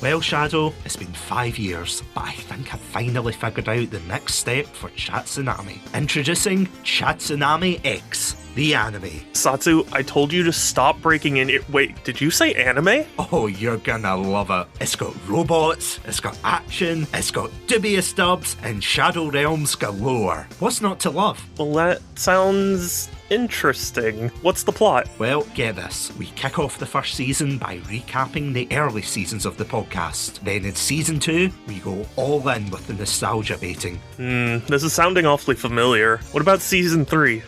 Well, Shadow, it's been 5 years, but I think I've finally figured out the next step for Satsunami. Introducing Satsunami X, the anime. Satsu, I told you to stop breaking in. Wait, did you say anime? Oh, you're gonna love it. It's got robots, it's got action, it's got dubious dubs, and Shadow Realms galore. What's not to love? Well, that sounds interesting. What's the plot? Well, get this. We kick off the first season by recapping the early seasons of the podcast. Then in season 2, we go all in with the nostalgia baiting. This is sounding awfully familiar. What about season 3?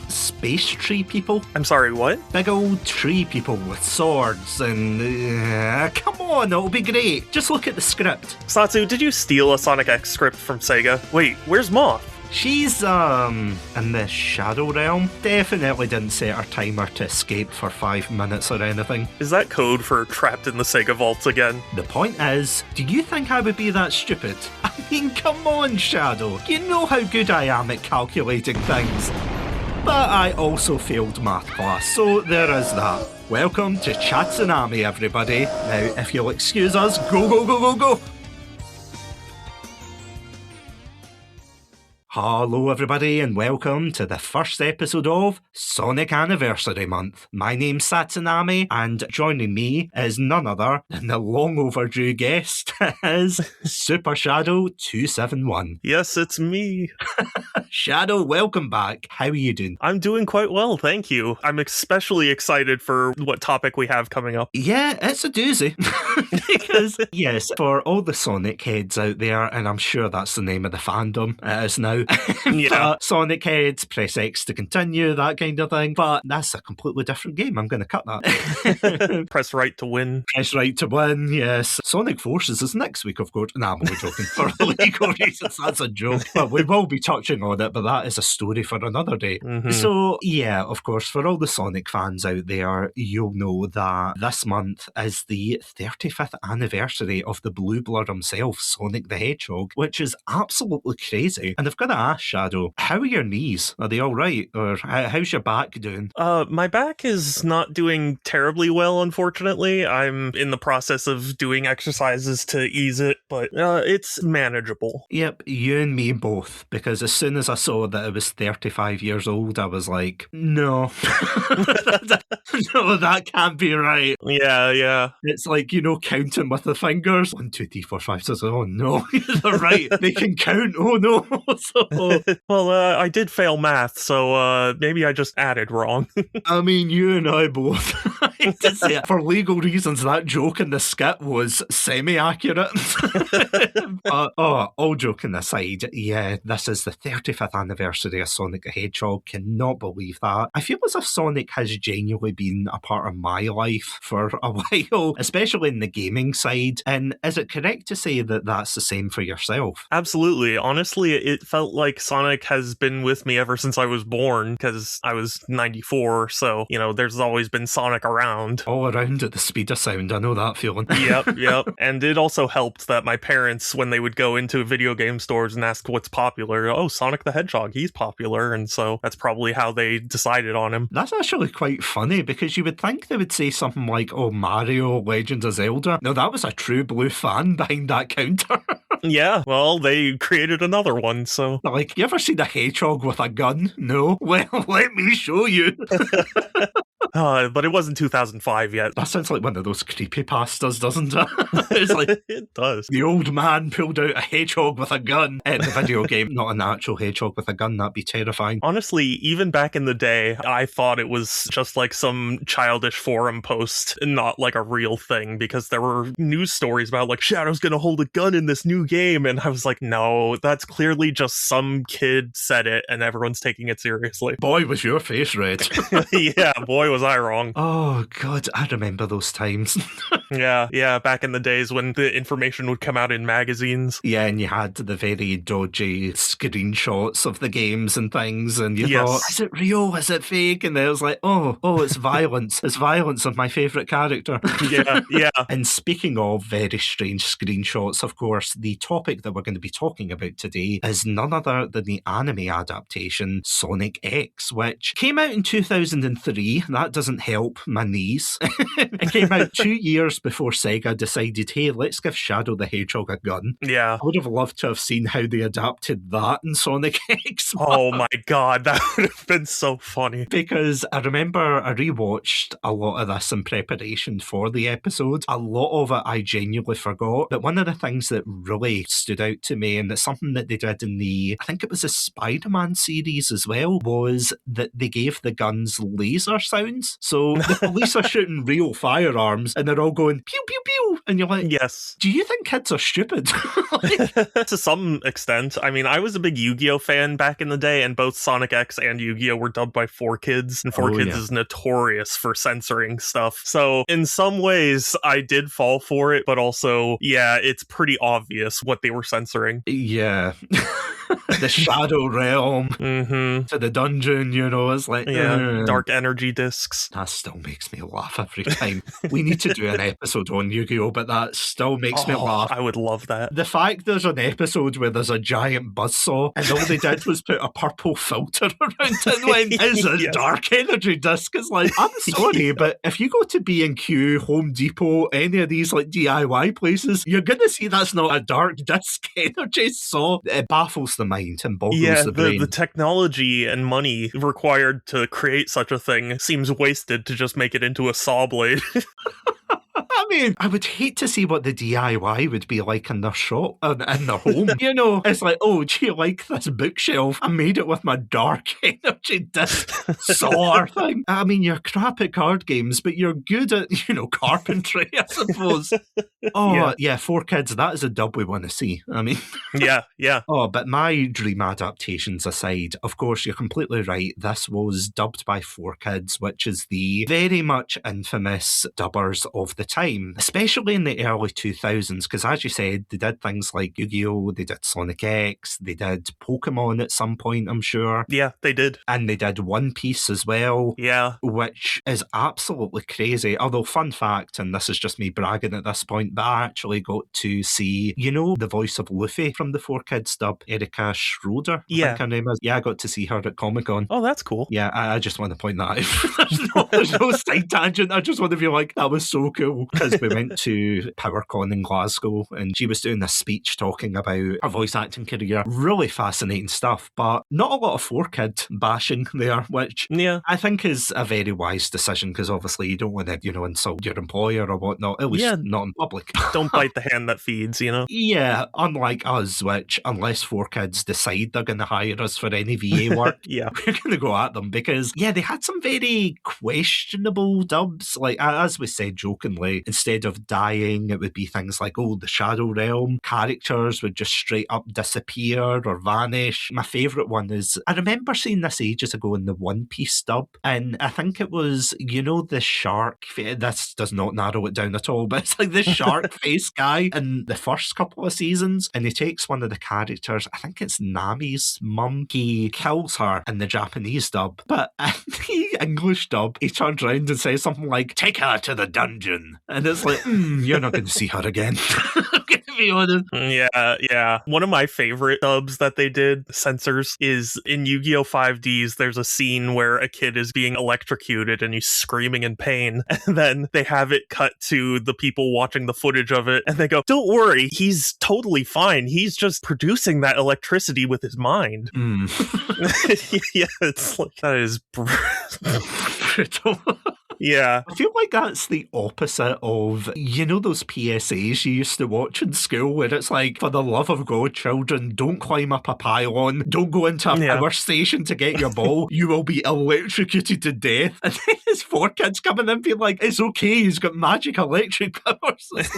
Space tree people? I'm sorry, what? Big old tree people with swords and... come on, it'll be great. Just look at the script. Satsu, did you steal a Sonic X script from Sega? Wait, where's Moth? She's, in the Shadow Realm. Definitely didn't set her timer to escape for 5 minutes or anything. Is that code for trapped in the Sega vaults again? The point is, do you think I would be that stupid? I mean, come on, Shadow. You know how good I am at calculating things. But I also failed math class, so there is that. Welcome to Satsunami, everybody. Now, if you'll excuse us, go, go, go, go, go! Hello everybody and welcome to the first episode of Sonic Anniversary Month. My name's Satsunami and joining me is none other than the long overdue guest is SuperShadow271. Yes, it's me. Shadow, welcome back. How are you doing? I'm doing quite well, thank you. I'm especially excited for what topic we have coming up. Yeah, it's a doozy. Because, yes, for all the Sonic heads out there, and I'm sure that's the name of the fandom it is now, yeah. Sonic heads, press X to continue, that kind of thing. But that's a completely different game. I'm going to cut that. Press right to win. Press right to win, yes. Sonic Forces is next week, of course. Nah, I'm only joking. For legal reasons, that's a joke. But we will be touching on it, but that is a story for another day. Mm-hmm. So, yeah, of course, for all the Sonic fans out there, you'll know that this month is the 35th anniversary of the Blue Blood himself, Sonic the Hedgehog, which is absolutely crazy. And I've got to ask, Shadow, how are your knees? Are they all right? Or how's your back doing? My back is not doing terribly well, unfortunately. I'm in the process of doing exercises to ease it, but it's manageable. Yep, you and me both, because as soon as I saw that I was 35 years old, I was like, no. No, that can't be right. Yeah. It's like, counting with the fingers. 1, 2, 3, 4, 5, 6. Oh no, they're right. They can count. Oh no. Well, I did fail math, so maybe I just added wrong. I mean, you and I both. For legal reasons, that joke in the skit was semi-accurate. But, all joking aside, yeah, this is the 35th anniversary of Sonic the Hedgehog. Cannot believe that. I feel as if Sonic has genuinely been a part of my life for a while, especially in the gaming side. And is it correct to say that that's the same for yourself? Absolutely. Honestly, it felt like Sonic has been with me ever since I was born, because I was 94, so, there's always been Sonic around. All around at the speed of sound, I know that feeling. Yep. And it also helped that my parents, when they would go into video game stores and ask what's popular, oh, Sonic the Hedgehog, he's popular, and so that's probably how they decided on him. That's actually quite funny, because you would think they would say something like, oh, Mario, Legend of Zelda. No, that was a true blue fan behind that counter. Yeah, well, they created another one, so... Like, you ever seen a hedgehog with a gun? No? Well, let me show you. But it wasn't 2005 yet. That sounds like one of those creepypastas, doesn't it? It's like, it does. The old man pulled out a hedgehog with a gun in the video game. Not an actual hedgehog with a gun, that'd be terrifying. Honestly, even back in the day, I thought it was just like some childish forum post, not like a real thing, because there were news stories about like, Shadow's gonna hold a gun in this new game, and I was like, no, that's clearly just some kid said it, and everyone's taking it seriously. Boy, was your face red. Yeah, boy, was I wrong. Oh, God, I remember those times. Yeah, back in the days when the information would come out in magazines. Yeah, and you had the very dodgy screenshots of the games and things, and you thought, is it real? Is it fake? And then it was like, oh, it's violence. It's violence of my favourite character. Yeah. And speaking of very strange screenshots, of course, the topic that we're going to be talking about today is none other than the anime adaptation Sonic X, which came out in 2003. That doesn't help my knees. It came out 2 years before Sega decided, hey, let's give Shadow the Hedgehog a gun. Yeah. I would have loved to have seen how they adapted that in Sonic X. Oh my god, that would have been so funny. Because I remember I rewatched a lot of this in preparation for the episode. A lot of it I genuinely forgot. But one of the things that really stood out to me, and it's something that they did in I think it was a Spider-Man series as well, was that they gave the guns laser sounds. So the police are shooting real firearms and they're all going pew, pew, pew. And you're like, yes. Do you think kids are stupid? To some extent. I mean, I was a big Yu-Gi-Oh fan back in the day, and both Sonic X and Yu-Gi-Oh were dubbed by 4Kids, and 4Kids is notorious for censoring stuff. So in some ways, I did fall for it, but also, yeah, it's pretty obvious what they were censoring. Yeah. The Shadow Realm to the dungeon, it's like... dark energy discs. That still makes me laugh every time. We need to do an episode on Yu-Gi-Oh, but that still makes me laugh. I would love that. The fact there's an episode where there's a giant buzzsaw and all they did was put a purple filter around it when it's a dark energy disc. It's like, I'm sorry, but if you go to B&Q, Home Depot, any of these like DIY places, you're going to see that's not a dark disc energy saw. It baffles the mind and boggles the brain. The technology and money required to create such a thing seems wasted to just make it into a saw blade. I mean, I would hate to see what the DIY would be like in their shop, in their home. It's like, oh, do you like this bookshelf? I made it with my dark energy disc saw thing. I mean, you're crap at card games, but you're good at, carpentry, I suppose. Oh, yeah, 4Kids, that is a dub we want to see. I mean... Yeah. Oh, but my dream adaptations aside, of course, you're completely right. This was dubbed by 4Kids, which is the very much infamous dubbers of the time, especially in the early 2000s, because as you said, they did things like Yu-Gi-Oh!, they did Sonic X, they did Pokemon at some point, I'm sure. Yeah, they did. And they did One Piece as well. Yeah. Which is absolutely crazy. Although, fun fact, and this is just me bragging at this point, but I actually got to see, the voice of Luffy from the 4Kids dub, Erika Schroeder, I think her name is. Yeah, I got to see her at Comic-Con. Oh, that's cool. Yeah, I just want to point that out. there's no side tangent. I just want to be like, that was so cool. Because we went to PowerCon in Glasgow and she was doing a speech talking about her voice acting career. Really fascinating stuff, but not a lot of 4Kid bashing there, which I think is a very wise decision because obviously you don't want to, insult your employer or whatnot, at least not in public. Don't bite the hand that feeds, Yeah, unlike us, which unless 4Kids decide they're going to hire us for any VA work, we're going to go at them because, they had some very questionable dubs. Like, as we said jokingly, instead of dying, it would be things like, the Shadow Realm characters would just straight up disappear or vanish. My favourite one is, I remember seeing this ages ago in the One Piece dub, and I think it was, the shark, this does not narrow it down at all, but it's like the shark face guy in the first couple of seasons, and he takes one of the characters, I think it's Nami's mum, he kills her in the Japanese dub, but in the English dub, he turns around and says something like, take her to the dungeon. And it's like, you're not going to see her again. I'm going to be honest. Yeah. One of my favorite dubs that they did, censors, is in Yu-Gi-Oh! 5Ds, there's a scene where a kid is being electrocuted and he's screaming in pain. And then they have it cut to the people watching the footage of it. And they go, don't worry, he's totally fine. He's just producing that electricity with his mind. Yeah, it's like, that is brutal. Yeah. I feel like that's the opposite of, those PSAs you used to watch in school where it's like, for the love of God, children, don't climb up a pylon, don't go into a power station to get your ball, you will be electrocuted to death. And then there's 4Kids coming in being like, it's okay, he's got magic electric powers. Like,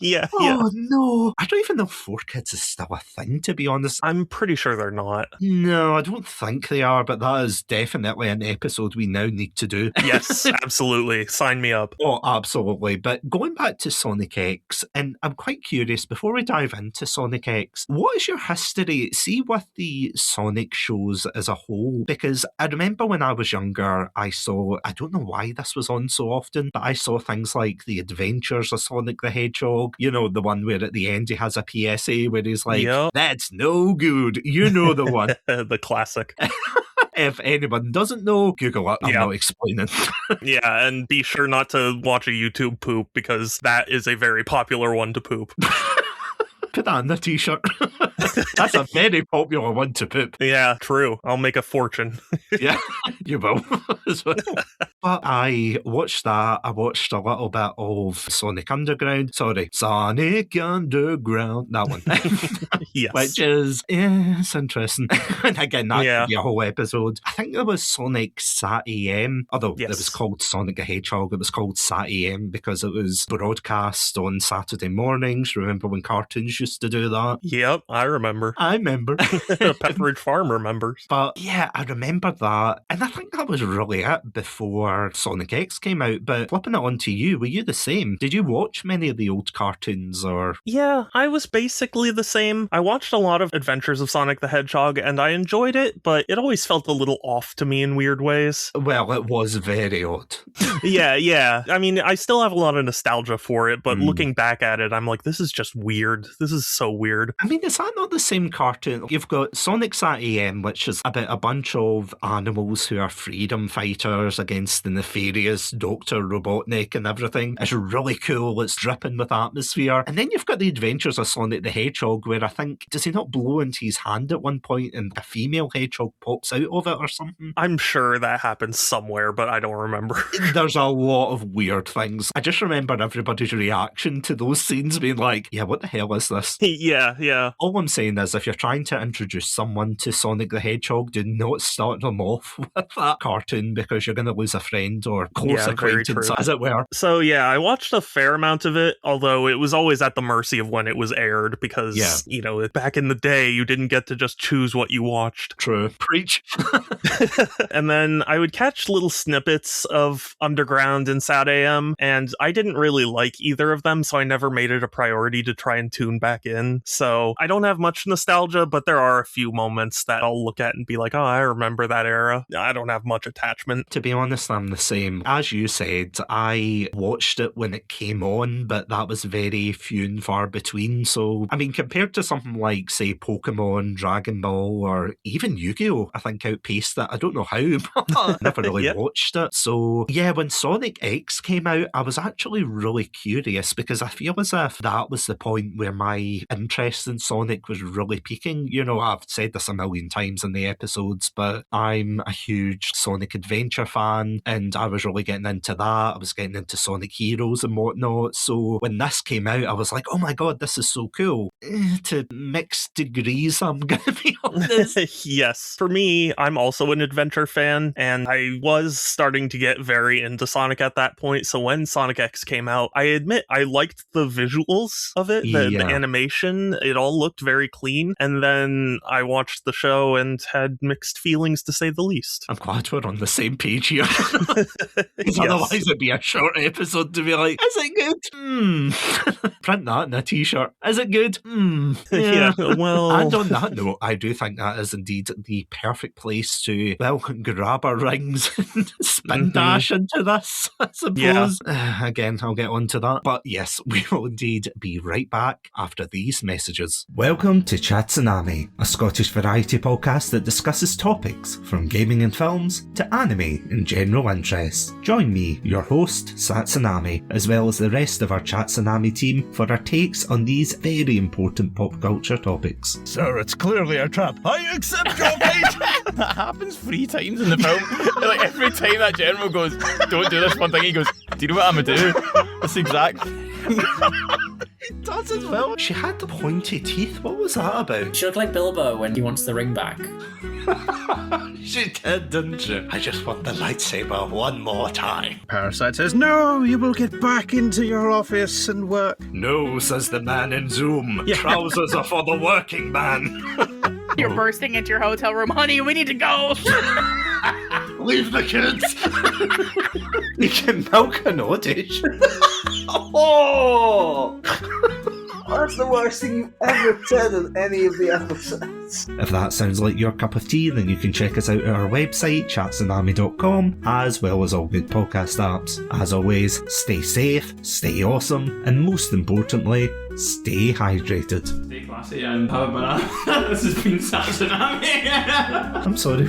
no. I don't even know if 4Kids is still a thing, to be honest. I'm pretty sure they're not. No, I don't think they are, but that is definitely an episode we now need to do. Yes, absolutely. Sign me up. Oh, absolutely. But going back to Sonic X, and I'm quite curious, before we dive into Sonic X, what is your history, see, with the Sonic shows as a whole? Because I remember when I was younger, I saw, I don't know why this was on so often, but I saw things like The Adventures of Sonic the Hedgehog, the one where at the end he has a PSA where he's like, that's no good, the one. The classic. If anyone doesn't know, Google it. I'm Yeah. not explaining. Yeah, and be sure not to watch a YouTube poop, because that is a very popular one to poop. Put that on the t-shirt. That's a very popular one to poop. Yeah, true. I'll make a fortune. Yeah, you will. As well. But I watched that. I watched a little bit of Sonic Underground. Sorry, Sonic Underground. That one. Yes. Which is, it's interesting. And again, that Yeah. could be a whole episode. I think there was Sonic Sat AM, although Yes. it was called Sonic the Hedgehog. It was called Sat AM because it was broadcast on Saturday mornings. Remember when cartoons used to do that? Yep, I remember. I remember. Pepperidge Farm remembers. But yeah, I remember that. And I think that was really it before Sonic X came out. But flipping it on to you, were you the same? Did you watch many of the old cartoons or? Yeah, I was basically the same. I watched a lot of Adventures of Sonic the Hedgehog, and I enjoyed it, but it always felt a little off to me in weird ways. Well, it was very odd. Yeah. I mean, I still have a lot of nostalgia for it, but looking back at it, I'm like, this is just weird. This is so weird. I mean, is that not the same cartoon? You've got Sonic Sat AM, which is about a bunch of animals who are freedom fighters against the nefarious Dr. Robotnik and everything. It's really cool. It's dripping with atmosphere. And then you've got the Adventures of Sonic the Hedgehog, where I think, does he not blow into his hand at one point and a female hedgehog pops out of it or something? I'm sure that happens somewhere, but I don't remember. There's a lot of weird things. I just remember everybody's reaction to those scenes being like, yeah, what the hell is this? Yeah. All I'm saying is, if you're trying to introduce someone to Sonic the Hedgehog, do not start them off with that cartoon, because you're going to lose a friend or close acquaintance, as it were. So yeah, I watched a fair amount of it, although it was always at the mercy of when it was aired, because, you know, back in the day, you didn't get to just choose what you watched. True. Preach. And then I would catch little snippets of Underground and Sat AM, and I didn't really like either of them, so I never made it a priority to try and tune back in. So I don't have much nostalgia, but there are a few moments that I'll look at and be like, oh, I remember that era. I don't have much attachment. To be honest, I'm the same. As you said, I watched it when it came on, but that was very few and far between. So, I mean, compared to something like, say, Pokemon, Dragon Ball, or even Yu-Gi-Oh!, I think outpaced it. I don't know how, but I never really watched it. So, yeah, when Sonic X came out, I was actually really curious, because I feel as if that was the point where my interest in Sonic was really peaking. You know, I've said this a million times in the episodes, but I'm a huge Sonic Adventure fan, and I was really getting into that. I was getting into Sonic Heroes and whatnot. So when this came out, I was like, oh my god, this is so cool. To mixed degrees, I'm going to be honest. Yes. For me, I'm also an adventure fan, and I was starting to get very into Sonic at that point. So when Sonic X came out, I admit I liked the visuals of it, the animation. It all looked very clean. And then I watched the show and had mixed feelings, to say the least. I'm glad we're on the same page here. Because otherwise it'd be a short episode to be like, is it good? Print that in a t-shirt. Is it good? Yeah, well... And on that note, I do think that is indeed the perfect place to, well, grab our rings and spin dash into this, I suppose. Yeah. Again, I'll get on to that. But yes, we will indeed be right back after these messages. Welcome to Satsunami, a Scottish variety podcast that discusses topics from gaming and films to anime and general interests. Join me, your host, Satsunami, as well as the rest of our Satsunami team for our takes on these very important pop culture topics. Sir, it's clearly a trap. I accept your bait! That happens 3 times in the film. Like, every time that general goes, don't do this one thing, he goes, do you know what I'm gonna do? That's the exact It does as well. She had the pointy teeth. What was that about? She looked like Bilbo when he wants the ring back. She did, didn't she? I just want the lightsaber one more time. Parasite says, no, you will get back into your office and work. No, says the man in Zoom. Yeah. Trousers are for the working man. You're bursting into your hotel room. Honey, we need to go. Leave the kids. You can milk an audition. Oh! That's the worst thing you've ever said in any of the episodes. If that sounds like your cup of tea, then you can check us out at our website, Satsunami.com, as well as all good podcast apps. As always, stay safe, stay awesome, and most importantly, stay hydrated. Stay classy and have a banana. This has been Satsunami. I'm sorry.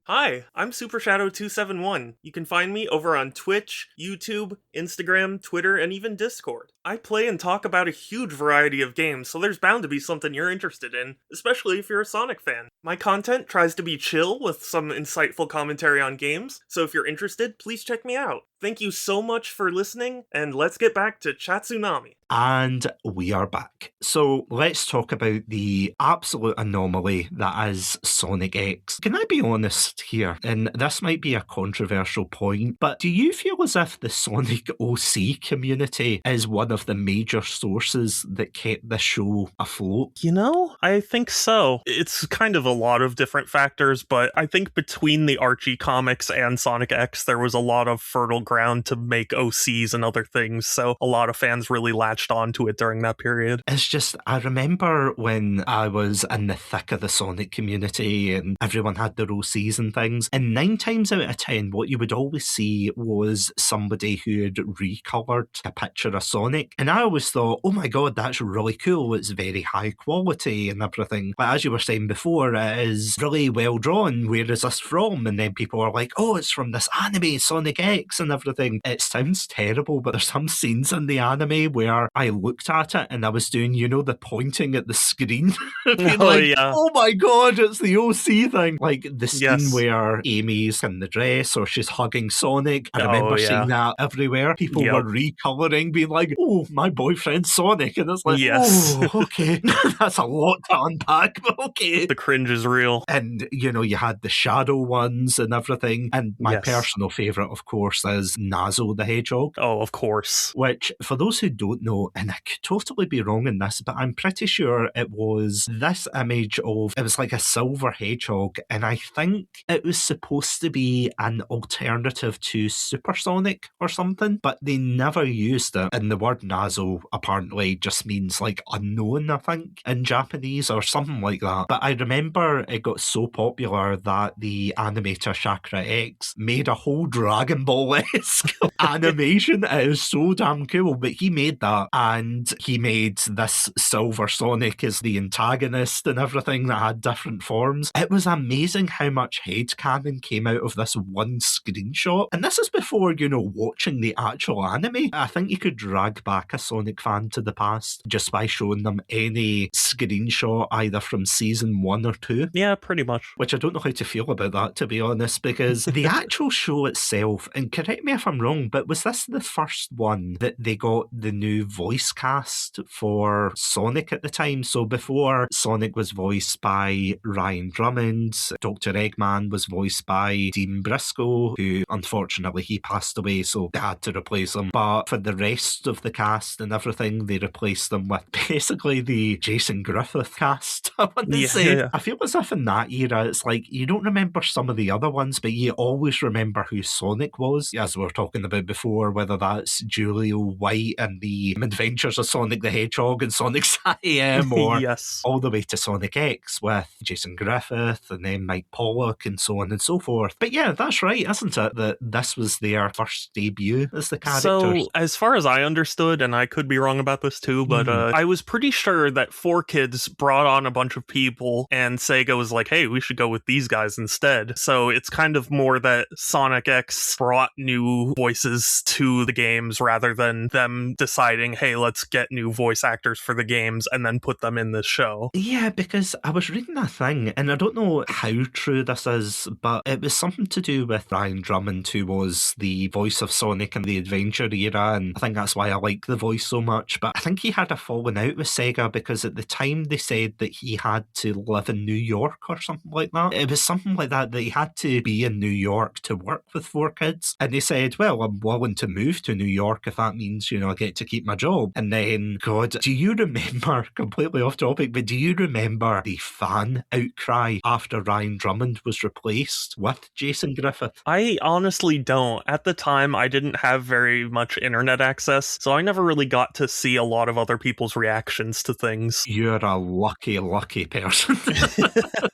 Hi, I'm SuperShadow271. You can find me over on Twitch, YouTube, Instagram, Twitter, and even Discord. I play and talk about a huge variety of games, so there's bound to be something you're interested in, especially if you're a Sonic fan. My content tries to be chill with some insightful commentary on games, so if you're interested, please check me out. Thank you so much for listening, and let's get back to Satsunami. And we are back. So let's talk about the absolute anomaly that is Sonic X. Can I be honest here? And this might be a controversial point, but do you feel as if the Sonic OC community is one of the major sources that kept the show afloat? You know, I think so. It's kind of a lot of different factors, but I think between the Archie comics and Sonic X, there was a lot of fertile ground to make OCs and other things, so a lot of fans really latched onto it during that period. It's just, I remember when I was in the thick of the Sonic community and everyone had their OCs and things, and 9 times out of 10, what you would always see was somebody who had recolored a picture of Sonic, and I always thought, oh my god, that's really cool, it's very high quality and everything. But as you were saying before, it is really well drawn, where is this from? And then people are like, oh, it's from this anime, Sonic X and everything. It sounds terrible, but there's some scenes in the anime where I looked at it and I was doing, you know, the pointing at the screen. Oh my god, it's the OC thing. Like the scene where Amy's in the dress or she's hugging Sonic. I remember seeing that everywhere. People were recoloring, being like, oh, my boyfriend's Sonic. And it's like, oh, okay. That's a lot to unpack, but okay. The cringe is real. And, you know, you had the shadow ones and everything. And my personal favourite, of course, is Nazo the Hedgehog. Oh, of course. Which, for those who don't know, and I could totally be wrong in this, but I'm pretty sure it was this image of, it was like a silver hedgehog, and I think it was supposed to be an alternative to Supersonic or something, but they never used it. And the word Nazo apparently just means like unknown, I think, in Japanese or something like that. But I remember it got so popular that the animator Chakra X made a whole Dragon Ball-esque animation. It is so damn cool, but he made that, and he made this Silver Sonic as the antagonist and everything that had different forms. It was amazing how much headcanon came out of this one screenshot, and this is before, you know, watching the actual anime. I think you could drag back a Sonic fan to the past just by showing them any screenshot either from season 1 or 2. Yeah, pretty much. Which I don't know how to feel about that, to be honest, because the actual show itself, and correct me if I'm wrong, but was this the first one that they got the new voice cast for Sonic at the time? So before, Sonic was voiced by Ryan Drummond, Dr. Eggman was voiced by Dean Briscoe, who unfortunately he passed away, so they had to replace him. But for the rest of the cast and everything, they replaced them with basically the Jason Griffith cast, I want to say. I feel as if in that era, it's like you don't remember some of the other ones, but you always remember who Sonic was, as we were talking about before, whether that's Julio White and the Adventures of Sonic the Hedgehog and Sonic SAM, or all the way to Sonic X with Jason Griffith and then Mike Pollock and so on and so forth. But yeah, that's right, isn't it, that this was their first debut as the characters? So, as far as I understood, and I could be wrong about this too, but I was pretty sure that 4Kids brought on a bunch of people and Sega was like, hey, we should go with these guys instead. So it's kind of more that Sonic X brought new voices to the games rather than them deciding, hey, let's get new voice actors for the games and then put them in this show. Yeah, because I was reading that thing, and I don't know how true this is, but it was something to do with Ryan Drummond, who was the voice of Sonic in the Adventure era, and I think that's why I like the voice so much. But I think he had a falling out with Sega because at the time they said that he had to live in New York or something like that. It was something like that he had to be in New York to work with 4Kids, and they said said, well, I'm willing to move to New York if that means, I get to keep my job. And then, God, do you remember, completely off topic, but do you remember the fan outcry after Ryan Drummond was replaced with Jason Griffith? I honestly don't. At the time, I didn't have very much internet access, so I never really got to see a lot of other people's reactions to things. You're a lucky, lucky person.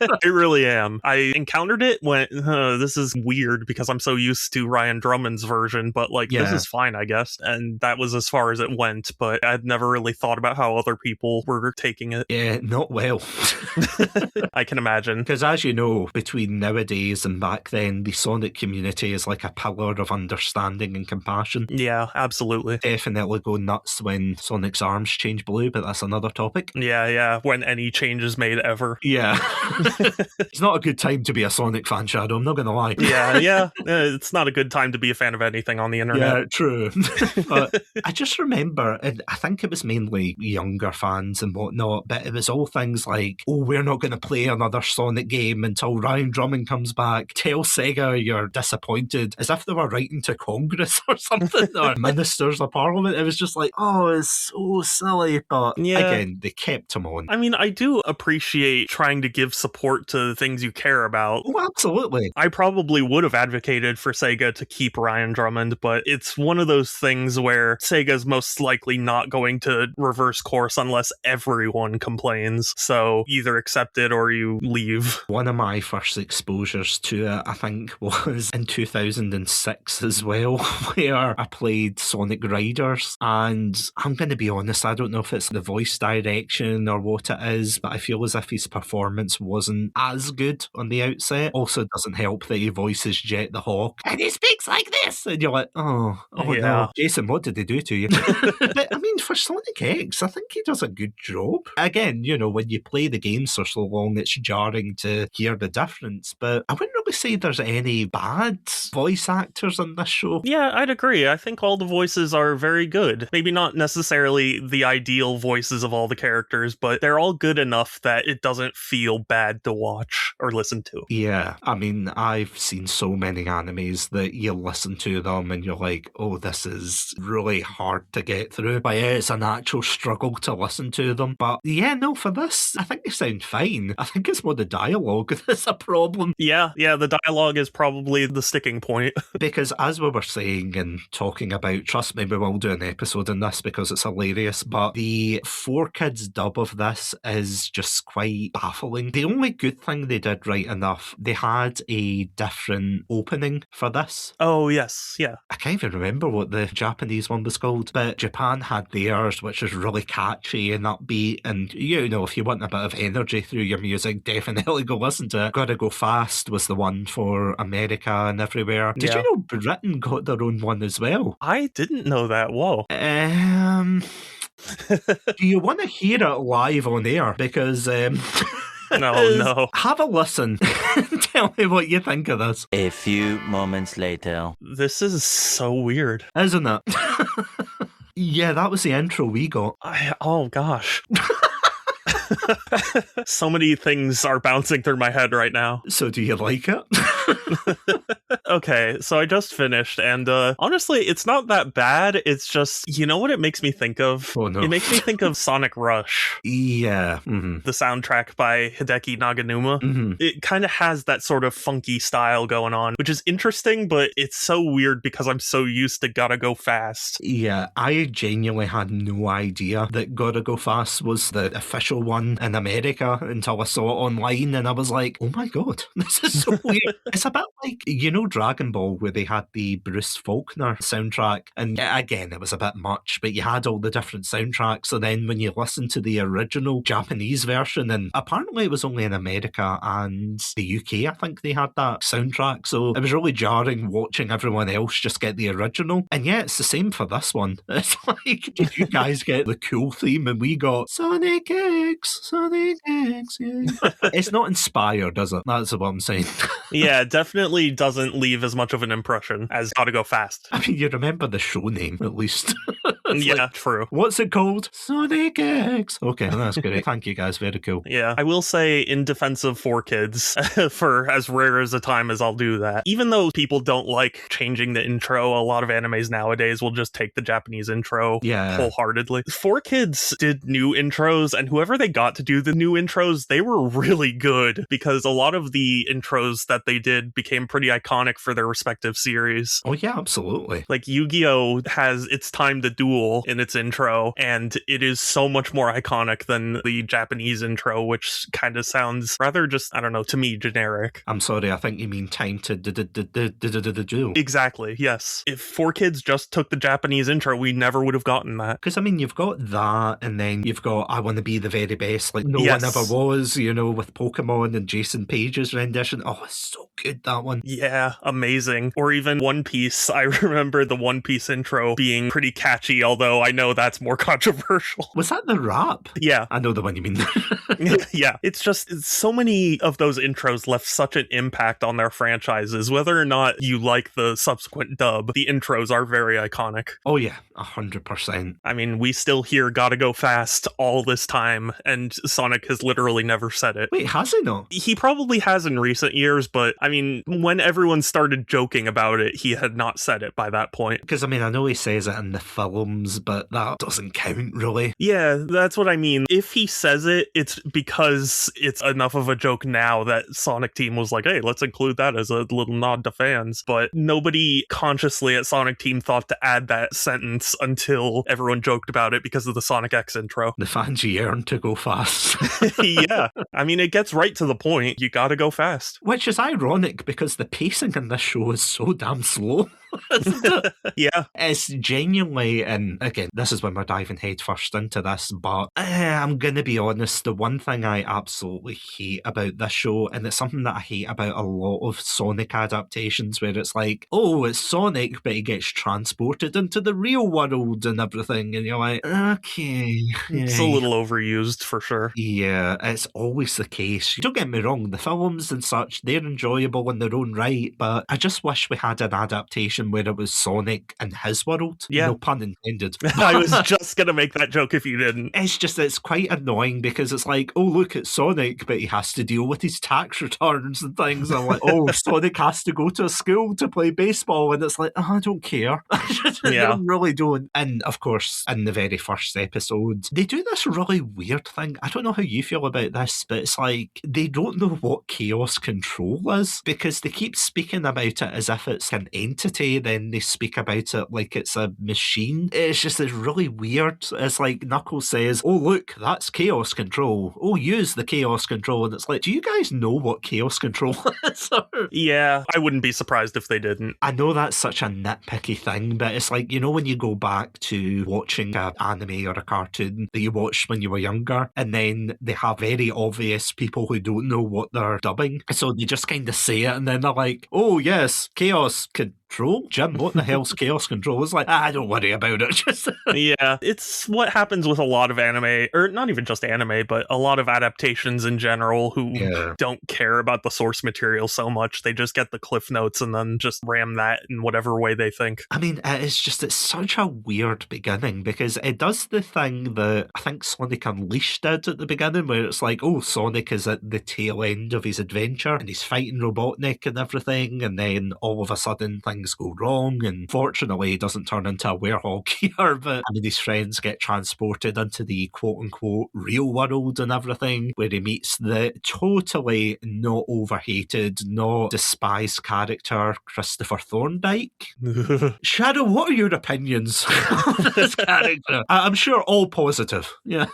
I really am. I encountered it when, this is weird because I'm so used to Ryan Drummond's version, but this is fine, I guess. And that was as far as it went, but I'd never really thought about how other people were taking it. Yeah, not well. I can imagine. Because as you know, between nowadays and back then, the Sonic community is like a pillar of understanding and compassion. Yeah, absolutely. Definitely go nuts when Sonic's arms change blue, but that's another topic. Yeah, when any change is made ever. Yeah. It's not a good time to be a Sonic fan, Shadow, I'm not going to lie. Yeah. It's not a good time to be a fan of anything on the internet. Yeah, true. But I just remember, and I think it was mainly younger fans and whatnot, but it was all things like, oh, we're not going to play another Sonic game until Ryan Drummond comes back. Tell Sega you're disappointed, as if they were writing to Congress or something, or ministers of Parliament. It was just like, oh, it's so silly. But again, they kept him on. I mean, I do appreciate trying to give support to things you care about. Oh, absolutely. I probably would have advocated for Sega to keep Ryan Drummond, but it's one of those things where Sega's most likely not going to reverse course unless everyone complains. So either accept it or you leave. One of my first exposures to it, I think, was in 2006 as well, where I played Sonic Riders. And I'm going to be honest, I don't know if it's the voice direction or what it is, but I feel as if his performance wasn't as good on the outset. Also, doesn't help that he voices Jet the Hawk, and he speaks like this, and you're like, oh Yeah. no, Jason, what did they do to you? But I mean, for Sonic X, I think he does a good job. Again, when you play the games for so long, it's jarring to hear the difference, but I wouldn't really say there's any bad voice actors on this show. Yeah, I'd agree. I think all the voices are very good. Maybe not necessarily the ideal voices of all the characters, but they're all good enough that it doesn't feel bad to watch or listen to. Yeah, I mean, I've seen so many animes that you listen to them and you're like, oh, this is really hard to get through. But yeah, it's an actual struggle to listen to them. But yeah, no, for this, I think they sound fine. I think it's more the dialogue that's a problem. Yeah, the dialogue is probably the sticking point. Because as we were saying and talking about, trust me, we will do an episode on this because it's hilarious, but the 4Kids dub of this is just quite baffling. The only good thing they did right enough, they had a different opening for this. Oh, yes, yeah. I can't even remember what the Japanese one was called, but Japan had theirs, which is really catchy and upbeat, and if you want a bit of energy through your music, definitely go listen to it. Gotta Go Fast was the one for America and everywhere. Did you know Britain got their own one as well? I didn't know that. Whoa. Do you want to hear it live on air? Because No. have a listen. Tell me what you think of this. A few moments later. This is so weird. Isn't it? Yeah, that was the intro we got. Oh gosh. So many things are bouncing through my head right now. So do you like it? Okay, so I just finished, and honestly, it's not that bad. It's just, you know what it makes me think of? Oh, no. It makes me think of Sonic Rush. Yeah. Mm-hmm. The soundtrack by Hideki Naganuma. Mm-hmm. It kind of has that sort of funky style going on, which is interesting, but it's so weird because I'm so used to Gotta Go Fast. Yeah, I genuinely had no idea that Gotta Go Fast was the official one in America until I saw it online, and I was like, oh my god, this is so weird. It's a bit like, Dragon Ball, where they had the Bruce Faulkner soundtrack, and again, it was a bit much, but you had all the different soundtracks, and then when you listen to the original Japanese version, and apparently it was only in America and the UK, I think they had that soundtrack, so it was really jarring watching everyone else just get the original. And yeah, it's the same for this one. It's like, did you guys get the cool theme and we got Sonic X, yeah. It's not inspired, does it? That's what I'm saying. Yeah, definitely doesn't leave as much of an impression as Gotta Go Fast. I mean, you remember the show name, at least. It's Yeah, like, true. what's it called? Sonic X. Okay, that's great. Thank you guys. Very cool. Yeah, I will say in defense of 4Kids, for as rare as a time as I'll do that, even though people don't like changing the intro, a lot of animes nowadays will just take the Japanese intro wholeheartedly. 4Kids did new intros, and whoever they got to do the new intros, they were really good, because a lot of the intros that they did became pretty iconic for their respective series. Oh yeah, absolutely. Like Yu-Gi-Oh! Has It's Time to Duel in its intro, and it is so much more iconic than the Japanese intro, which kind of sounds rather just, I don't know, to me, generic. I'm sorry, I think you mean Time to Duel. Exactly, yes. If 4Kids just took the Japanese intro, we never would have gotten that. Because, I mean, you've got that, and then you've got I Want to Be the Very Best, like no one ever was, you know, with Pokemon and Jason Page's rendition. Oh, it's so good, that one. Yeah, amazing. Or even One Piece. I remember the One Piece intro being pretty catchy, although I know that's more controversial. Was that the rap? Yeah. I know the one you mean. Yeah, it's so many of those intros left such an impact on their franchises. Whether or not you like the subsequent dub, the intros are very iconic. Oh yeah, 100%. I mean, we still hear Gotta Go Fast all this time, and Sonic has literally never said it. Wait, has he not? He probably has in recent years, but I mean, when everyone started joking about it, he had not said it by that point. Because, I mean, I know he says it in the films, but that doesn't count, really. Yeah, that's what I mean. If he says it, it's because it's enough of a joke now that Sonic Team was like, hey, let's include that as a little nod to fans. But nobody consciously at Sonic Team thought to add that sentence until everyone joked about it because of the Sonic X intro. The fans yearn to go fast. Yeah, I mean, it gets right to the point. You gotta go fast. Which is ironic because the pacing in this show is so damn slow. Yeah. It's genuinely, and again, this is when we're diving headfirst into this, but I'm going to be honest, the one thing I absolutely hate about this show, and it's something that I hate about a lot of Sonic adaptations, where it's like, oh, it's Sonic, but he gets transported into the real world and everything, and you're like, okay. It's a little overused for sure. Yeah, it's always the case. Don't get me wrong, the films and such, they're enjoyable in their own right, but I just wish we had an adaptation where it was Sonic and his world. Yeah. No pun intended. I was just going to make that joke if you didn't. It's quite annoying because it's like, oh, look, it's Sonic, but he has to deal with his tax returns and things. I'm like, oh, Sonic has to go to a school to play baseball. And it's like, oh, I don't care. Yeah. I really don't. And of course, in the very first episode, they do this really weird thing. I don't know how you feel about this, but it's like, they don't know what chaos control is because they keep speaking about it as if it's an entity, then they speak about it like it's a machine. It's really weird. It's like Knuckles says, oh, look, that's chaos control. Oh, use the chaos control. And it's like, do you guys know what chaos control is? Yeah, I wouldn't be surprised if they didn't. I know that's such a nitpicky thing, but it's like, you know, when you go back to watching an anime or a cartoon that you watched when you were younger, and then they have very obvious people who don't know what they're dubbing. So they just kind of say it, and then they're like, oh, yes, chaos control? Jim, what the hell's chaos control? It's like, don't worry about it. Just yeah, it's what happens with a lot of anime, or not even just anime, but a lot of adaptations in general who don't care about the source material so much. They just get the cliff notes and then just ram that in whatever way they think. I mean, it's such a weird beginning because it does the thing that I think Sonic Unleashed did at the beginning, where it's like, oh, Sonic is at the tail end of his adventure and he's fighting Robotnik and everything, and then all of a sudden things go wrong, and fortunately he doesn't turn into a werehog here, but I mean, his friends get transported into the quote-unquote real world and everything, where he meets the totally not overhated, not despised character Christopher Thorndike. Shadow, what are your opinions on this character? I'm sure all positive. Yeah,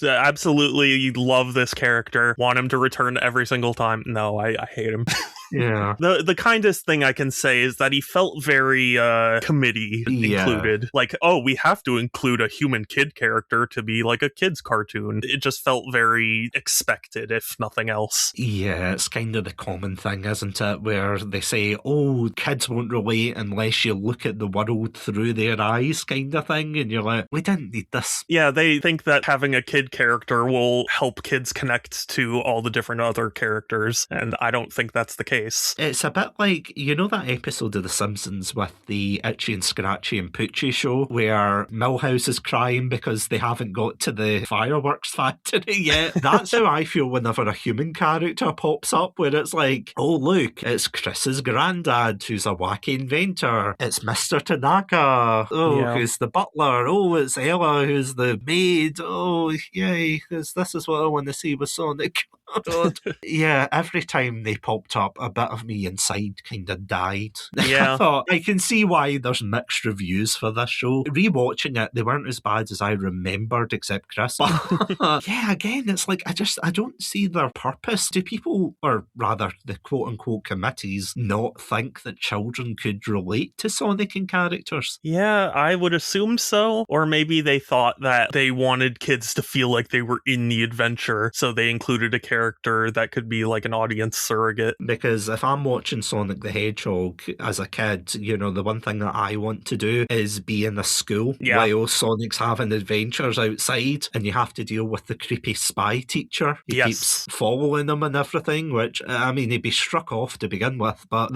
absolutely. You love this character, want him to return every single time. No, I hate him. Yeah. The kindest thing I can say is that he felt very committee included. Like, oh, we have to include a human kid character to be like a kid's cartoon. It just felt very expected, if nothing else. Yeah, it's kind of the common thing, isn't it? Where they say, oh, kids won't relate unless you look at the world through their eyes, kind of thing. And you're like, we didn't need this. Yeah, they think that having a kid character will help kids connect to all the different other characters. And I don't think that's the case. case. It's a bit like, you know that episode of The Simpsons with the Itchy and Scratchy and Poochie show where Milhouse is crying because they haven't got to the fireworks factory yet? That's how I feel whenever a human character pops up, where it's like, oh look, it's Chris's granddad who's a wacky inventor. It's Mr. Tanaka. Oh, who's the butler? Oh, it's Ella who's the maid. Oh, yay, this is what I want to see with Sonic. God. Yeah, every time they popped up, a bit of me inside kind of died. Yeah. I thought, I can see why there's mixed reviews for this show. Rewatching it, they weren't as bad as I remembered, except Chris. But yeah, again, it's like, I don't see their purpose. Do people, or rather the quote-unquote committees, not think that children could relate to Sonic and characters? Yeah, I would assume so. Or maybe they thought that they wanted kids to feel like they were in the adventure, so they included a character that could be like an audience surrogate. Because if I'm watching Sonic the Hedgehog as a kid, you know, the one thing that I want to do is be in a school while Sonic's having adventures outside, and you have to deal with the creepy spy teacher. He keeps following him and everything, which, I mean, he'd be struck off to begin with, but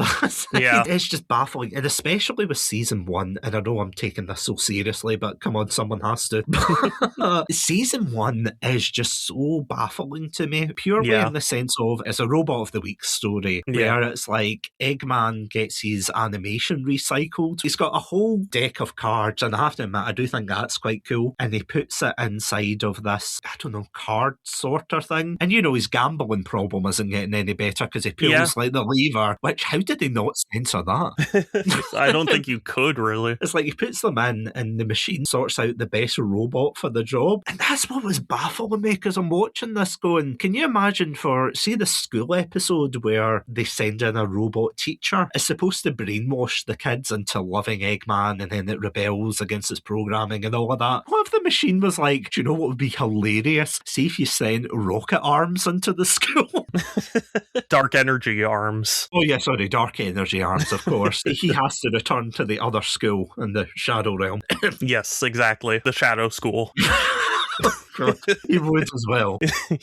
it's just baffling. And especially with season 1, and I know I'm taking this so seriously, but come on, someone has to. Season 1 is just so baffling to me. Purely in the sense of it's a Robot of the Week story where it's like Eggman gets his animation recycled. He's got a whole deck of cards, and I have to admit, I do think that's quite cool. And he puts it inside of this, I don't know, card sorter thing. And you know, his gambling problem isn't getting any better because he pulls like the lever, which, how did they not censor that? I don't think you could, really. It's like he puts them in and the machine sorts out the best robot for the job. And that's what was baffling me, because I'm watching this going, can you imagine for, say, the school episode where they send in a robot teacher? It's supposed to brainwash the kids into loving Eggman, and then it rebels against its programming and all of that. What if the machine was like, do you know what would be hilarious? See if you sent rocket arms into the school. Dark energy arms. Oh yeah, sorry, dark energy arms, of course. He has to return to the other school in the Shadow Realm. Yes, exactly. The Shadow School. He would as well.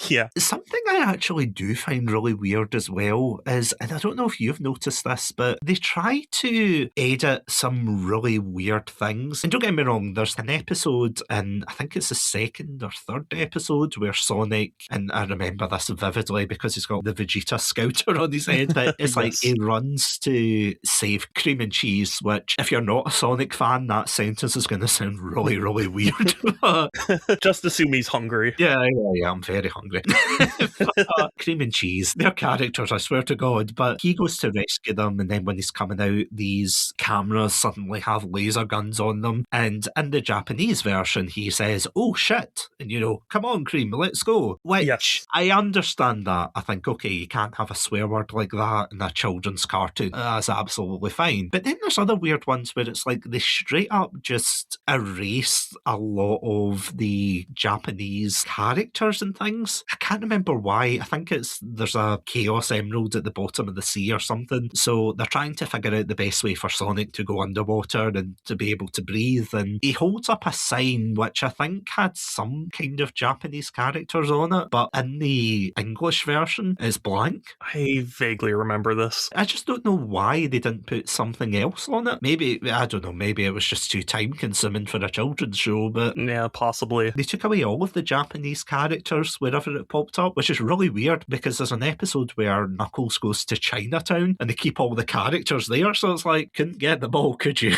Yeah. Something I actually do find really weird as well is, and I don't know if you've noticed this, but they try to edit some really weird things. And don't get me wrong, there's an episode, and I think it's the second or third episode, where Sonic, and I remember this vividly because he's got the Vegeta scouter on his head, but it's like he runs to save Cream and Cheese, which, if you're not a Sonic fan, that sentence is going to sound really, really weird. Just assume he's hungry. Yeah, I'm very hungry. Cream and Cheese, they're characters, I swear to God, but he goes to rescue them, and then when he's coming out, these cameras suddenly have laser guns on them, and in the Japanese version, he says, oh shit, and you know, come on Cream, let's go. Which, I understand that. I think, okay, you can't have a swear word like that in a children's cartoon. That's absolutely fine. But then there's other weird ones where it's like they straight up just erase a lot of the Japanese characters and things. I can't remember why. I think there's a Chaos Emerald at the bottom of the sea or something. So they're trying to figure out the best way for Sonic to go underwater and to be able to breathe. And he holds up a sign which I think had some kind of Japanese characters on it, but in the English version it's blank. I vaguely remember this. I just don't know why they didn't put something else on it. Maybe, I don't know, maybe it was just too time consuming for a children's show, but yeah, possibly. They took away all of the Japanese characters wherever it popped up, which is really weird because there's an episode where Knuckles goes to Chinatown and they keep all the characters there, so it's like, couldn't get them all, could you?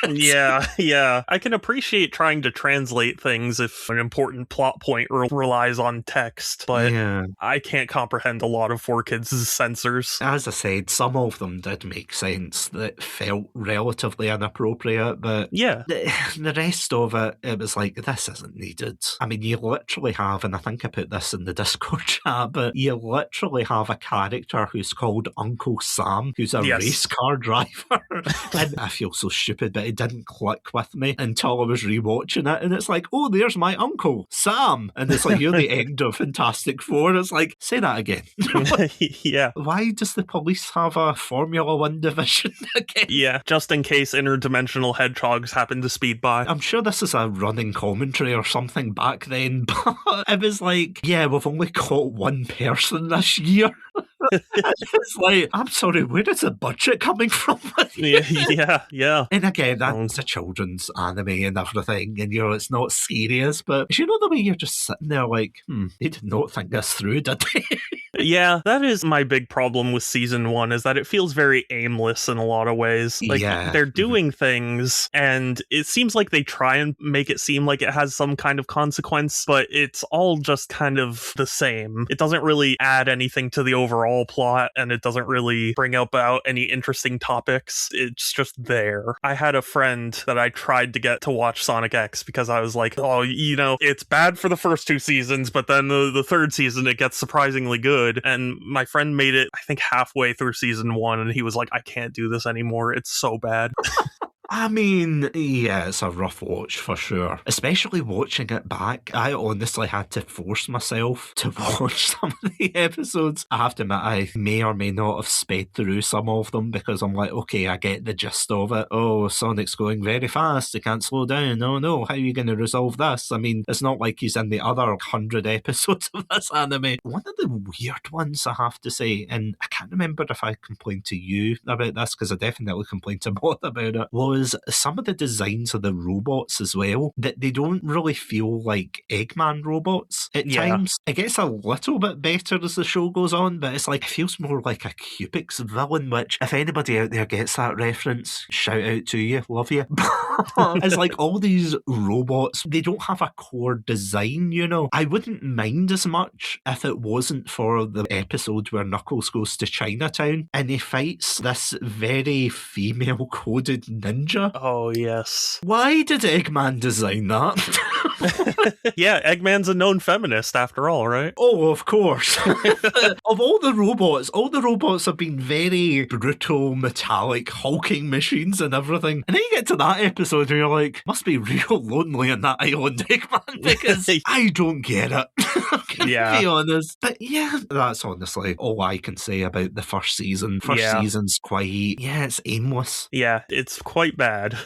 Yeah. I can appreciate trying to translate things if an important plot point relies on text, but I can't comprehend a lot of 4Kids' censors. As I said, some of them did make sense that felt relatively inappropriate, but the rest of it was like, this isn't needed. I mean, you literally have, and I think I put this in the Discord chat, but you literally have a character who's called Uncle Sam, who's a race car driver. And I feel so stupid, but it didn't click with me until I was rewatching it, and it's like, oh, there's my uncle, Sam. And it's like, you're the end of Fantastic Four. It's like, say that again. Yeah. Why does the police have a Formula One division again? Yeah, just in case interdimensional hedgehogs happen to speed by. I'm sure this is a running commentary or something back then, but it was like, yeah, we've only caught one person this year. It's like, I'm sorry, where is the budget coming from? Yeah. And again, that's a children's anime and everything, and it's not serious, but the way you're just sitting there like, they did not think this through, did they? Yeah, that is my big problem with season 1, is that it feels very aimless in a lot of ways. Like, they're doing things, and it seems like they try and make it seem like it has some kind of consequence, but it's all just kind of the same. It doesn't really add anything to the overall plot, and it doesn't really bring about any interesting topics. It's just there. I had a friend that I tried to get to watch Sonic X because I was like, oh, it's bad for the first 2 seasons, but then the third season, it gets surprisingly good. And my friend made it, I think, halfway through season 1, and he was like, I can't do this anymore. It's so bad. I mean, yeah, it's a rough watch for sure. Especially watching it back. I honestly had to force myself to watch some of the episodes. I have to admit, I may or may not have sped through some of them because I'm like, okay, I get the gist of it. Oh, Sonic's going very fast. He can't slow down. Oh no, how are you going to resolve this? I mean, it's not like he's in the other 100 episodes of this anime. One of the weird ones, I have to say, and I can't remember if I complained to you about this because I definitely complained to Moth about it, was some of the designs of the robots as well, that they don't really feel like Eggman robots at times. It gets a little bit better as the show goes on, but it's like, it feels more like a Cubics villain, which if anybody out there gets that reference, shout out to you, love you. It's like all these robots, they don't have a core design, I wouldn't mind as much if it wasn't for the episode where Knuckles goes to Chinatown and he fights this very female-coded ninja. Oh, yes. Why did Eggman design that? Yeah, Eggman's a known feminist after all, right? Oh, of course. Of all the robots have been very brutal, metallic, hulking machines and everything. And then you get to that episode and you're like, must be real lonely on that island, Eggman, because I don't get it. Yeah. Be honest. But yeah, that's honestly all I can say about the first season. Season's quite, it's aimless. Yeah, it's quite bad.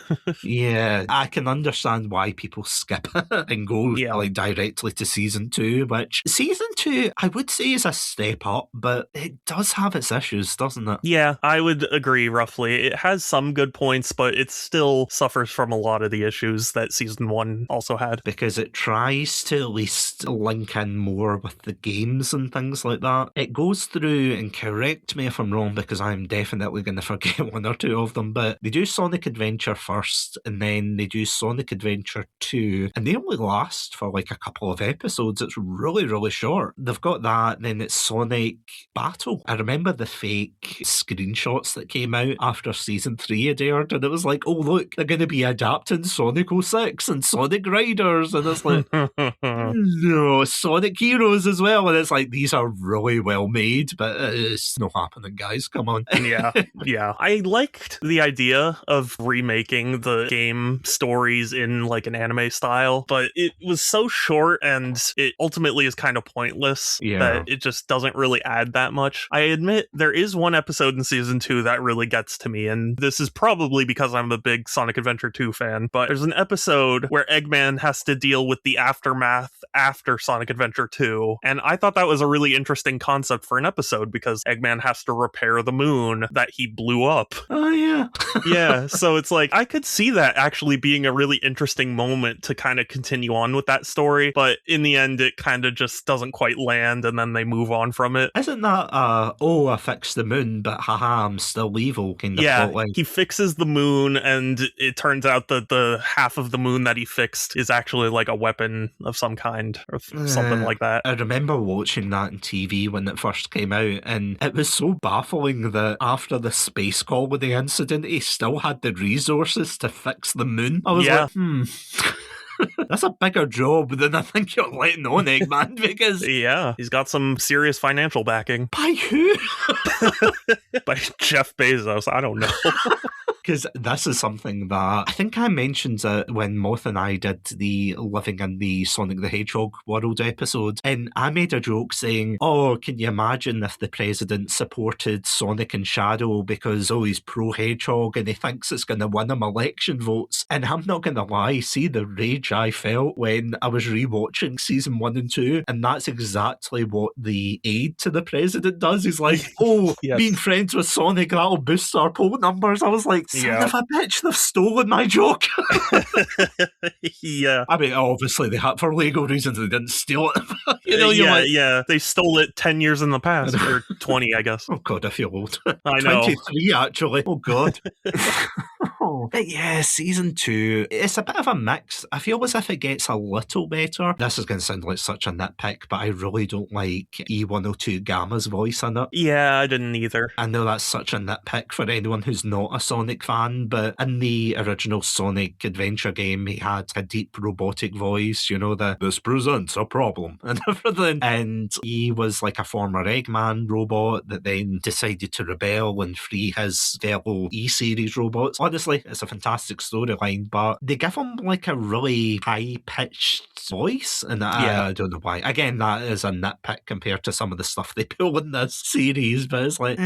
Yeah, I can understand why people skip it and go directly to season 2, which season 2 I would say is a step up, but it does have its issues, doesn't it? Yeah, I would agree roughly. It has some good points, but it still suffers from a lot of the issues that season 1 also had. Because it tries to at least link in more with the games and things like that. It goes through, and correct me if I'm wrong because I'm definitely going to forget one or two of them, but they do Sonic Adventure first, and then they do Sonic Adventure 2, and they only last for like a couple of episodes. It's really, really short. They've got that, then it's Sonic Battle. I remember the fake screenshots that came out after season 3 had aired, and it was like, oh look, they're going to be adapting Sonic 06 and Sonic Riders, and it's like, no, Sonic Heroes as well, and it's like, these are really well made, but it's not happening, guys, come on. Yeah. I liked the idea of remaking the game stories in like an anime style, but it was so short and it ultimately is kind of pointless that it just doesn't really add that much. I admit there is one episode in season 2 that really gets to me, and this is probably because I'm a big Sonic Adventure 2 fan, but there's an episode where Eggman has to deal with the aftermath after Sonic Adventure 2, and I thought that was a really interesting concept for an episode because Eggman has to repair the moon that he blew up. Oh yeah. Yeah, so it's like, I could see that actually being a really interesting moment to kind of continue on with that story, but in the end it kind of just doesn't quite land, and then they move on from it. Isn't that I fixed the moon, but haha, I'm still evil kind of plotline? He fixes the moon, and it turns out that the half of the moon that he fixed is actually like a weapon of some kind, or something like that. I remember watching that on TV when it first came out, and it was so baffling that after the space colony incident, he still had the resources to fix the moon. I was like, that's a bigger job than I think you're letting on, Eggman, because... Yeah, he's got some serious financial backing. By who? By Jeff Bezos, I don't know. because this is something that I think I mentioned when Moth and I did the Living in the Sonic the Hedgehog world episode, and I made a joke saying, oh, can you imagine if the president supported Sonic and Shadow because, oh, he's pro-Hedgehog and he thinks it's going to win him election votes? And I'm not going to lie, see the rage I felt when I was rewatching season 1 and 2, and that's exactly what the aide to the president does. He's like, oh, being friends with Sonic, that'll boost our poll numbers. I was like, son of a bitch, they've stolen my joke. Yeah. I mean, obviously they had, for legal reasons, they didn't steal it. They stole it 10 years in the past, or 20, I guess. Oh God, I feel old. I know. 23, actually. Oh God. But yeah, season 2, it's a bit of a mix. I feel as if it gets a little better. This is going to sound like such a nitpick, but I really don't like E102 Gamma's voice in it. Yeah, I didn't either. I know that's such a nitpick for anyone who's not a Sonic fan, but in the original Sonic adventure game, he had a deep robotic voice, this presents a problem and everything. And he was like a former Eggman robot that then decided to rebel and free his fellow E-series robots. Honestly, it's a fantastic storyline, but they give him like a really high-pitched voice, and I don't know why. Again, that is a nitpick compared to some of the stuff they pull in this series, but it's like,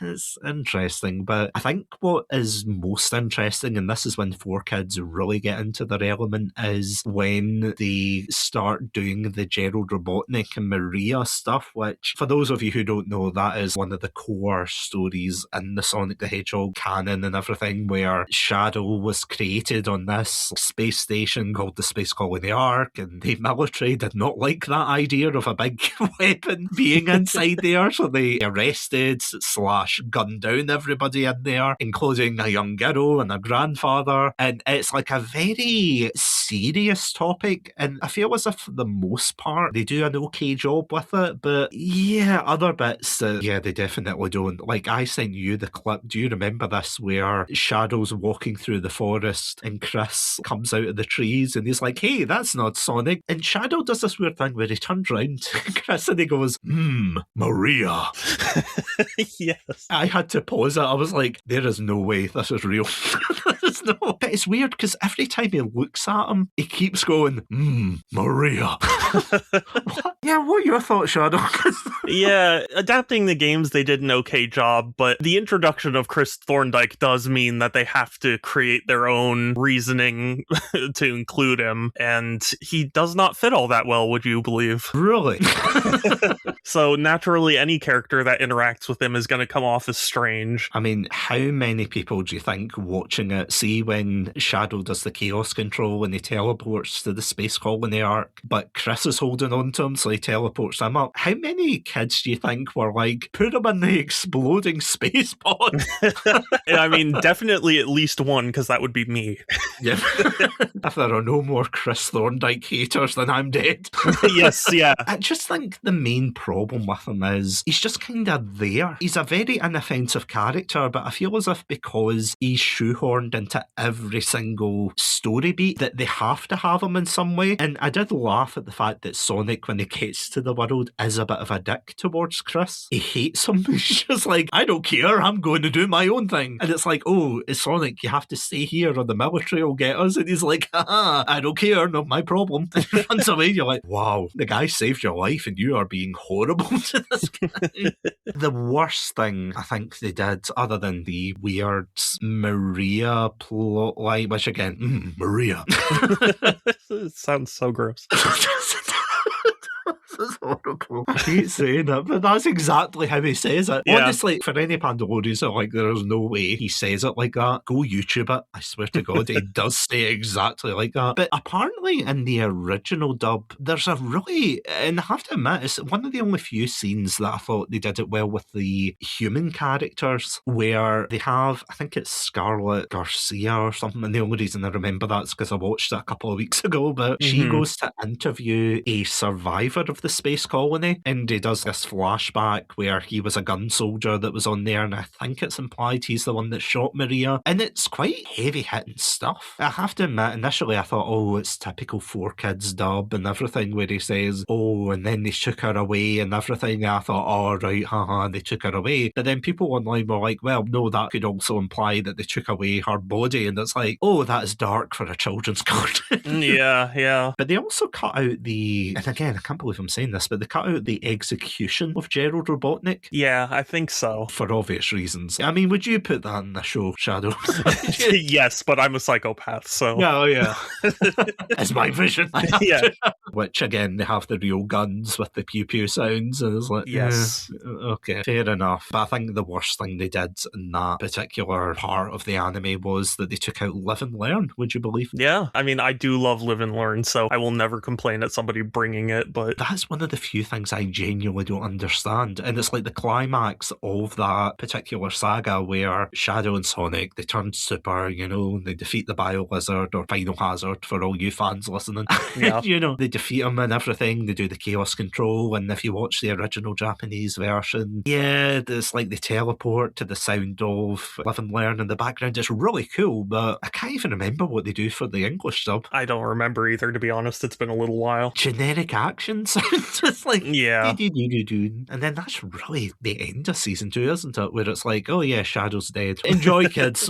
it's interesting. But I think what is most interesting, and this is when 4Kids really get into their element, is when they start doing the Gerald Robotnik and Maria stuff, which, for those of you who don't know, that is one of the core stories in the Sonic the Hedgehog canon and everything, where Shadow was created on this space station called the Space Colony Ark, and the military did not like that idea of a big weapon being inside there, so they arrested / gunned down everybody in there, including a young girl and a grandfather, and it's like a very serious topic, and I feel as if for the most part they do an okay job with it, but other bits they definitely don't. Like, I sent you the clip, do you remember this, where Shadow's walking through the forest and Chris comes out of the trees and he's like, hey, that's not Sonic, and Shadow does this weird thing where he turns around to Chris and he goes, Maria. Yes. I had to pause it. I was like, there is no way this is real. But it's weird because every time he looks at him, he keeps going, Maria. What are your thoughts, Shadow? Adapting the games, they did an okay job, but the introduction of Chris Thorndike does mean that they have to create their own reasoning to include him, and he does not fit all that well, would you believe? Really? So naturally, any character that interacts with him is going to come off as strange. I mean, how many people do you think watching it see when Shadow does the chaos control and he teleports to the Space Colony Ark, but Chris is holding on to him, so he teleports him up? How many kids do you think were like, put him in the exploding space pod? I mean, definitely at least one, because that would be me. Yeah. If there are no more Chris Thorndike haters, then I'm dead. Yes, yeah. I just think the main problem with him is he's just kind of there. He's a very inoffensive character, but I feel as if because he's shoehorned into every single story beat that they have to have him in some way. And I did laugh at the fact that Sonic, when he gets to the world, is a bit of a dick towards Chris. He hates him. He's just like, I don't care, I'm going to do my own thing. And it's like, oh, it's Sonic, you have to stay here or the military will get us. And he's like, haha, I don't care, not my problem. And he runs away. You're like, wow, the guy saved your life and you are being horrible to this guy. The worst thing I think they did, other than the weird Maria plot line, which again, Maria. It sounds so gross. This is horrible. I hate saying it, but that's exactly how he says it. Yeah. Honestly, for any Pandalorians that are like, there's no way he says it like that, go YouTube it. I swear to God, he does say it exactly like that. But apparently in the original dub, there's a really, and I have to admit, it's one of the only few scenes that I thought they did it well with the human characters, where they have, I think it's Scarlett Garcia or something, and the only reason I remember that is because I watched it a couple of weeks ago, but she goes to interview a survivor of the space colony, and he does this flashback where he was a gun soldier that was on there, and I think it's implied he's the one that shot Maria, and it's quite heavy-hitting stuff. I have to admit, initially I thought, oh, it's typical 4Kids dub and everything, where he says, oh, and then they took her away and everything. I thought, oh, right, haha, they took her away. But then people online were like, well, no, that could also imply that they took away her body, and it's like, oh, that is dark for a children's cartoon. Yeah. But they also cut out and again, I can't believe I'm saying this, but they cut out the execution of Gerald Robotnik. Yeah, I think so. For obvious reasons. I mean, would you put that in the show, Shadow? Yes, but I'm a psychopath, so... Oh, yeah. It's my vision. Yeah. Which, again, they have the real guns with the pew-pew sounds, and it's like, yes. Okay, fair enough. But I think the worst thing they did in that particular part of the anime was that they took out Live and Learn, would you believe? Yeah, I mean, I do love Live and Learn, so I will never complain at somebody bringing it, but... That's one of the few things I genuinely don't understand, and it's like the climax of that particular saga where Shadow and Sonic, they turn super, you know, they defeat the Bio-Lizard, or Final Hazard for all you fans listening. Yeah. You know, they defeat him and everything, they do the Chaos Control, and if you watch the original Japanese version, yeah, it's like they teleport to the sound of Live and Learn in the background. It's really cool, but I can't even remember what they do for the English dub. I don't remember either, to be honest. It's been a little while. Generic action sounds. It's like, yeah. And then that's really the end of season 2, isn't it? Where it's like, oh yeah, Shadow's dead. Enjoy, kids.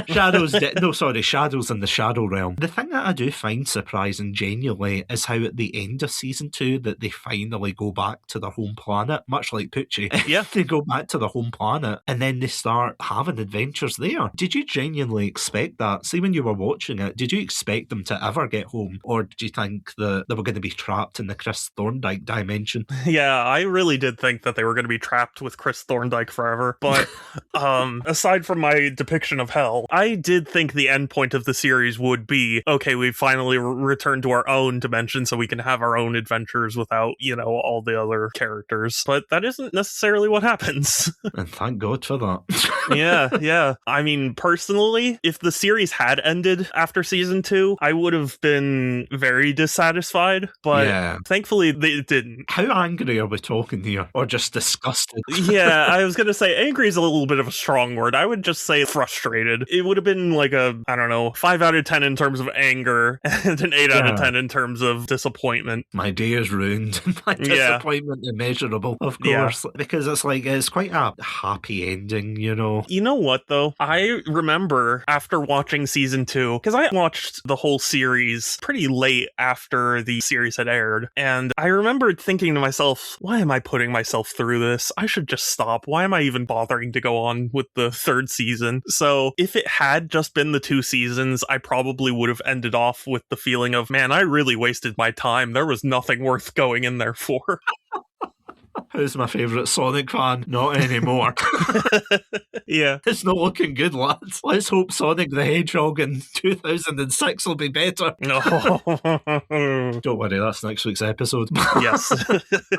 Shadow's dead. No, sorry, Shadow's in the Shadow Realm. The thing that I do find surprising genuinely is how at the end of season 2 that they finally go back to their home planet, much like Poochie. Yeah. They go back to their home planet and then they start having adventures there. Did you genuinely expect that? See, when you were watching it, did you expect them to ever get home? Or did you think that they were going to be trapped in the Chris Thorndike dimension? Yeah, I really did think that they were going to be trapped with Chris Thorndike forever. But aside from my depiction of hell, I did think the end point of the series would be, okay, we finally returned to our own dimension so we can have our own adventures without, you know, all the other characters. But that isn't necessarily what happens. And thank God for that. Yeah. I mean, personally, if the series had ended after season 2, I would have been very dissatisfied. But thankfully, it didn't. How angry are we talking here? Or just disgusted? Yeah, I was going to say angry is a little bit of a strong word. I would just say frustrated. It would have been like a, I don't know, 5 out of 10 in terms of anger and an 8 out of 10 in terms of disappointment. My day is ruined. My disappointment immeasurable, of course. Yeah. Because it's quite a happy ending, you know. You know what, though? I remember after watching season 2, because I watched the whole series pretty late after the series had aired, and I remembered thinking to myself, why am I putting myself through this? I should just stop. Why am I even bothering to go on with the 3rd season? So if it had just been the 2 seasons, I probably would have ended off with the feeling of, man, I really wasted my time. There was nothing worth going in there for. Who's my favourite Sonic fan? Not anymore. Yeah. It's not looking good, lads. Let's hope Sonic the Hedgehog in 2006 will be better. No. Don't worry, that's next week's episode. Yes.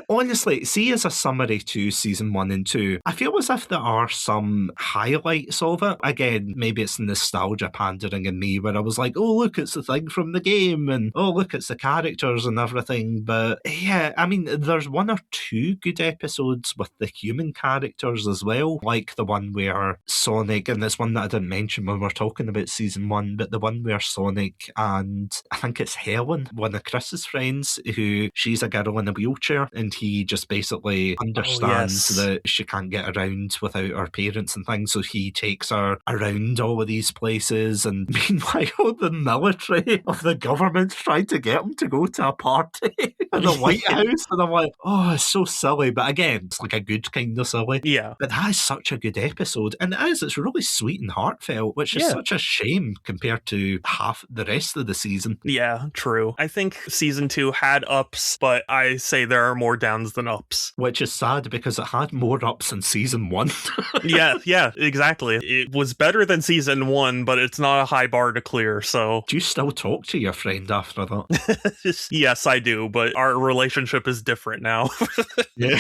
Honestly, see, as a summary to season 1 and 2, I feel as if there are some highlights of it. Again, maybe it's nostalgia pandering in me, where I was like, oh, look, it's the thing from the game, and oh, look, it's the characters and everything. But yeah, I mean, there's 1 or 2 good episodes with the human characters as well, like the one where Sonic, and it's one that I didn't mention when we were talking about season 1, but the one where Sonic and I think it's Helen, one of Chris's friends, who she's a girl in a wheelchair, and he just basically understands that she can't get around without her parents and things, so he takes her around all of these places, and meanwhile the military of the government's trying to get him to go to a party in the White House, and I'm like, oh, it's so silly, but again, it's like a good kind of silly. Yeah. But that is such a good episode, and it's really sweet and heartfelt, which is such a shame compared to half the rest of the season. Yeah, true. I think season 2 had ups, but I say there are more downs than ups. Which is sad because it had more ups than season 1. Yeah, exactly. It was better than season 1, but it's not a high bar to clear, so... Do you still talk to your friend after that? Yes, I do, but our relationship is different now. Yeah.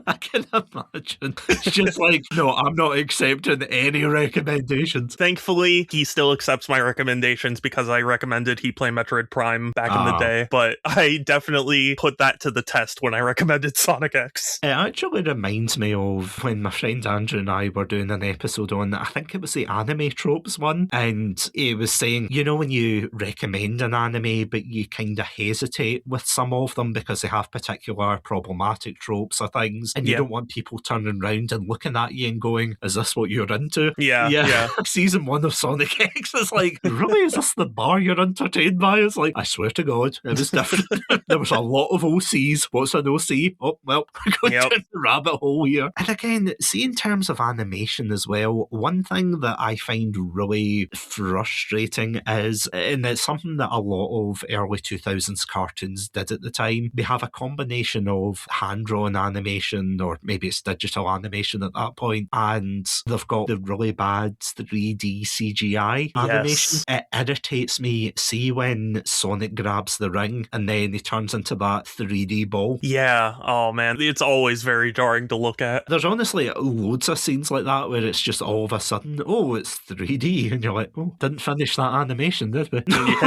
I can imagine. It's just like, no, I'm not accepting any recommendations. Thankfully, he still accepts my recommendations because I recommended he play Metroid Prime back in the day, but I definitely put that to the test when I recommended Sonic X. It actually reminds me of when my friend Andrew and I were doing an episode on, I think it was the anime tropes one, and he was saying, you know, when you recommend an anime, but you kind of hesitate with some of them because they have particular problematic tropes or things, and you don't want people turning around and looking at you and going, is this what you're into? Yeah. Season 1 of Sonic X is like, really? Is this the bar you're entertained by? It's like, I swear to God, it was different. There was a lot of OCs. What's an OC? Oh, well, we're going down the rabbit hole here. And again, see, in terms of animation as well, one thing that I find really frustrating is, and it's something that a lot of early 2000s cartoons did at the time, they have a combination of hand-drawn animation, or maybe it's digital animation at that point, and they've got the really bad 3D CGI animation. It irritates me. See when Sonic grabs the ring and then he turns into that 3D ball? Yeah, oh man, it's always very jarring to look at. There's honestly loads of scenes like that where it's just all of a sudden, oh, it's 3D, and you're like, oh, didn't finish that animation, did we?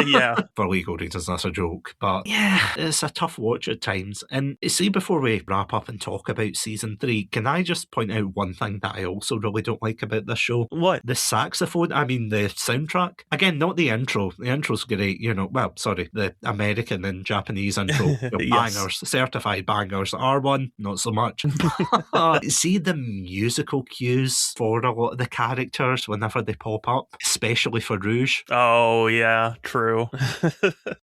Yeah. For legal reasons, that's a joke, but yeah, it's a tough watch at times. And see, before we wrap up and talk about season 3, can I just point out one thing that I also really don't like about this show? What? The saxophone, the soundtrack. Again, not the intro. The intro's great, the American and Japanese intro. Bangers, certified bangers. R1, not so much. See the musical cues for a lot of the characters whenever they pop up, especially for Rouge. Oh, yeah, true.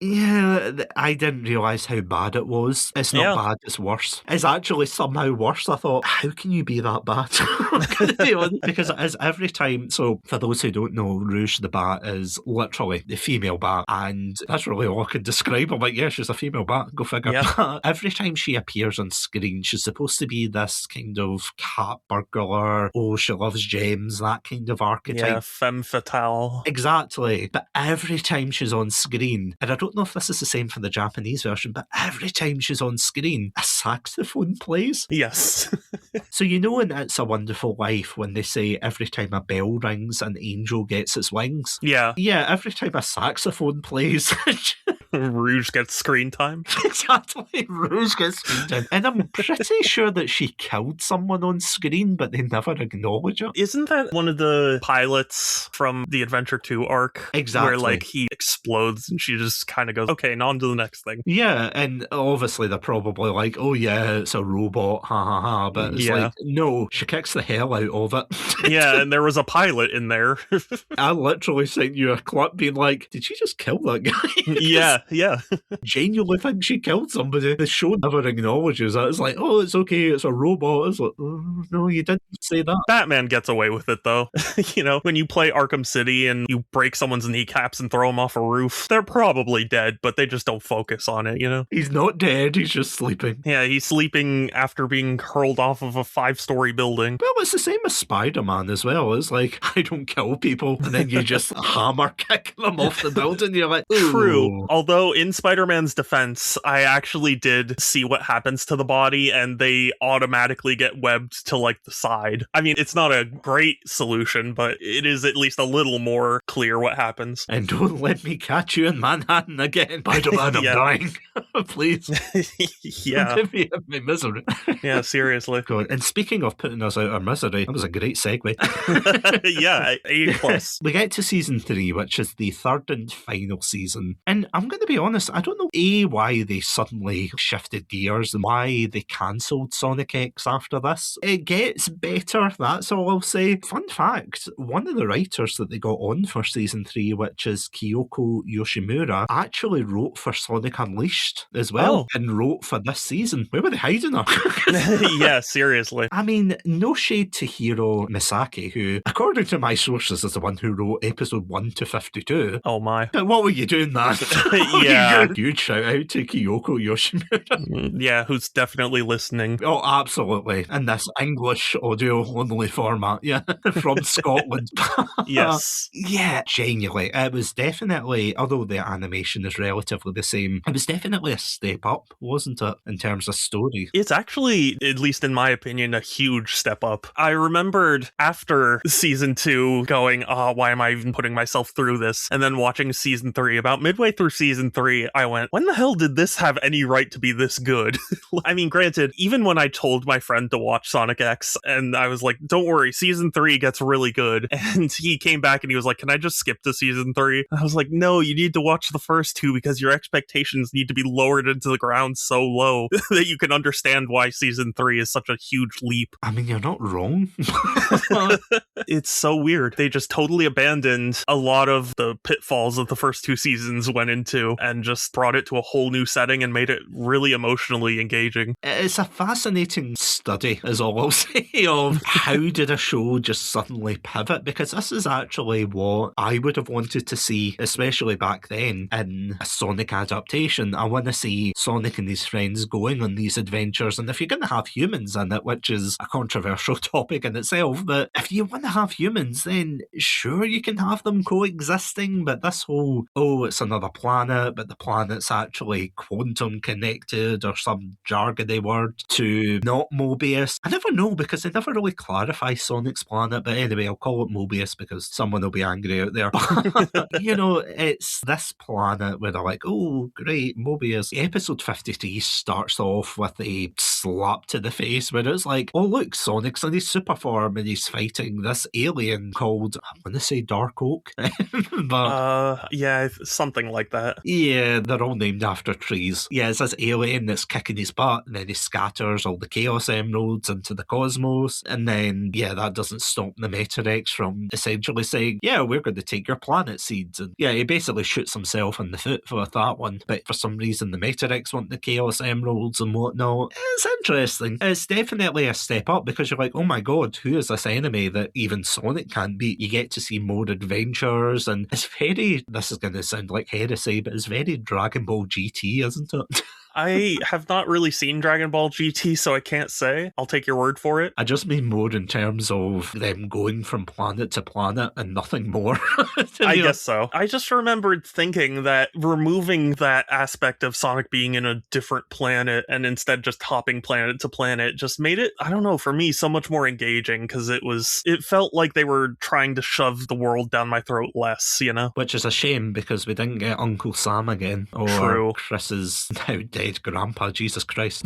Yeah, I didn't realise how bad it was. It's not bad, it's worse. It's actually somehow worse. I thought, how can you be that bad? Because it is every time. So, for those who don't know, Rouge the Bat is literally the female bat, and that's really all I could describe. I'm like, yeah, she's a female bat, go figure. Yeah. Every time she appears on screen, she's supposed to be this kind of cat burglar, oh, she loves gems, that kind of archetype. Yeah, femme fatale. Exactly. But every time she's on screen, and I don't know if this is the same for the Japanese version, but every time she's on screen, a saxophone plays. Yes. So in It's a Wonderful Life, when they say every time a bell rings, an angel gets its wings. Yeah. Yeah, every time a saxophone plays... Rouge gets screen time. Exactly, Rouge gets screen time. And I'm pretty sure that she killed someone on screen, but they never acknowledge it. Isn't that one of the pilots from the Adventure 2 arc? Exactly. Where, he explodes and she just kind of goes, okay, and on to the next thing. Yeah, and obviously they're probably like, oh yeah, it's a robot, ha ha ha, but it's like, no, she kicks the hell out of it. Yeah, and there was a pilot in there. I literally sent you a clip being like, did she just kill that guy? Yeah. Genuinely think she killed somebody. The show never acknowledges that. It's like, oh, it's okay, it's a robot. It's like, oh, no, you didn't say that. Batman gets away with it, though. When you play Arkham City and you break someone's kneecaps and throw them off a roof, they're probably dead, but they just don't focus on it, He's not dead, he's just sleeping. Yeah, he's sleeping after being hurled off of a 5-story building. Well, it's the same as Spider-Man as well. It's like, I don't kill people, and then you just hammer kick them off the building. You're like, ooh. True. Although in Spider-Man's defense, I actually did see what happens to the body, and they automatically get webbed to the side. I mean, it's not a great solution, but it is at least a little more clear what happens. And don't let me catch you in Manhattan again. Spider-Man, I'm dying. Please. Yeah. Give me my misery. Yeah, seriously. God. And speaking of putting us out of misery, that was a great segue. Yeah, A+. We get to season 3, which is the third and final season. And I'm going to be honest, I don't know why they suddenly shifted gears and why they cancelled Sonic X after this. It gets better, that's all I'll say. Fun fact, one of the writers that they got on for season 3, which is Kyoko Yoshimura, actually wrote for Sonic Unleashed as well, and wrote for this season. Where were they hiding her? Yeah, seriously. I mean, no shade to Hiro Misaki, who, according to my sources, is the one who wrote episode 1 to 52. Oh my. What were you doing, man? Yeah. Huge shout out to Kyoko Yoshimura. Yeah, who's definitely listening. Oh, absolutely. In this English audio only format, yeah, from Scotland. Yes. Yeah, genuinely. It was definitely, although the animation is relatively the same, it was definitely a step up, wasn't it, in terms of story? It's actually, at least in my opinion, a huge step up. I remembered after season 2 going, why am I even putting myself through this? And then watching season 3. About midway through season 3, I went, when the hell did this have any right to be this good? I mean, granted, even when I told my friend to watch Sonic X, and I was like, don't worry, season 3 gets really good. And he came back and he was like, can I just skip to season 3? And I was like, no, you need to watch the first 2 because your expectations need to be lowered into the ground so low that you can understand why season 3 is such a huge leap. I mean, you're not wrong. It's so weird. They just totally abandoned a lot of the pitfalls of the first 2 seasons went into and just brought it to a whole new setting and made it really emotionally engaging. It's a fascinating study, is all I'll say, of how did a show just suddenly pivot? Because this is actually what I would have wanted to see, especially back then, in a Sonic adaptation. I want to see Sonic and his friends going on these adventures, and if you're going to have humans in it, which is a controversial topic in itself, but if you want to have humans, then sure, you can have them coexisting, but this whole, it's another planet, but the planet's actually quantum connected, or some jargony word, to not Mobius. I never know, because they never really clarify Sonic's planet, but anyway, I'll call it Mobius because someone will be angry out there. You know, it's this planet where they're like, oh, great, Mobius. Episode 53 starts off with a slap to the face where it's like, oh, look, Sonic's in his super form and he's fighting this alien called, I'm going to say Dark Oak. But yeah, something like that. Yeah, they're all named after trees. Yeah, it's this alien that's kicking his butt, and then he scatters all the Chaos Emeralds into the cosmos, and then, yeah, that doesn't stop the Metarex from essentially saying, yeah, we're going to take your planet seeds. And yeah, he basically shoots himself in the foot for that one, but for some reason the Metarex want the Chaos Emeralds and whatnot. It's interesting. It's definitely a step up, because you're like, oh my god, who is this enemy that even Sonic can't beat? You get to see more adventures, and it's very, this is going to sound like heresy, but it's very Dragon Ball GT, isn't it? I have not really seen Dragon Ball GT, so I can't say. I'll take your word for it. I just mean more in terms of them going from planet to planet and nothing more. I guess so. I just remembered thinking that removing that aspect of Sonic being in a different planet and instead just hopping planet to planet just made it, I don't know, for me, so much more engaging, because it felt like they were trying to shove the world down my throat less, you know? Which is a shame, because we didn't get Uncle Sam again. Or True. Chris's now dead grandpa, Jesus Christ.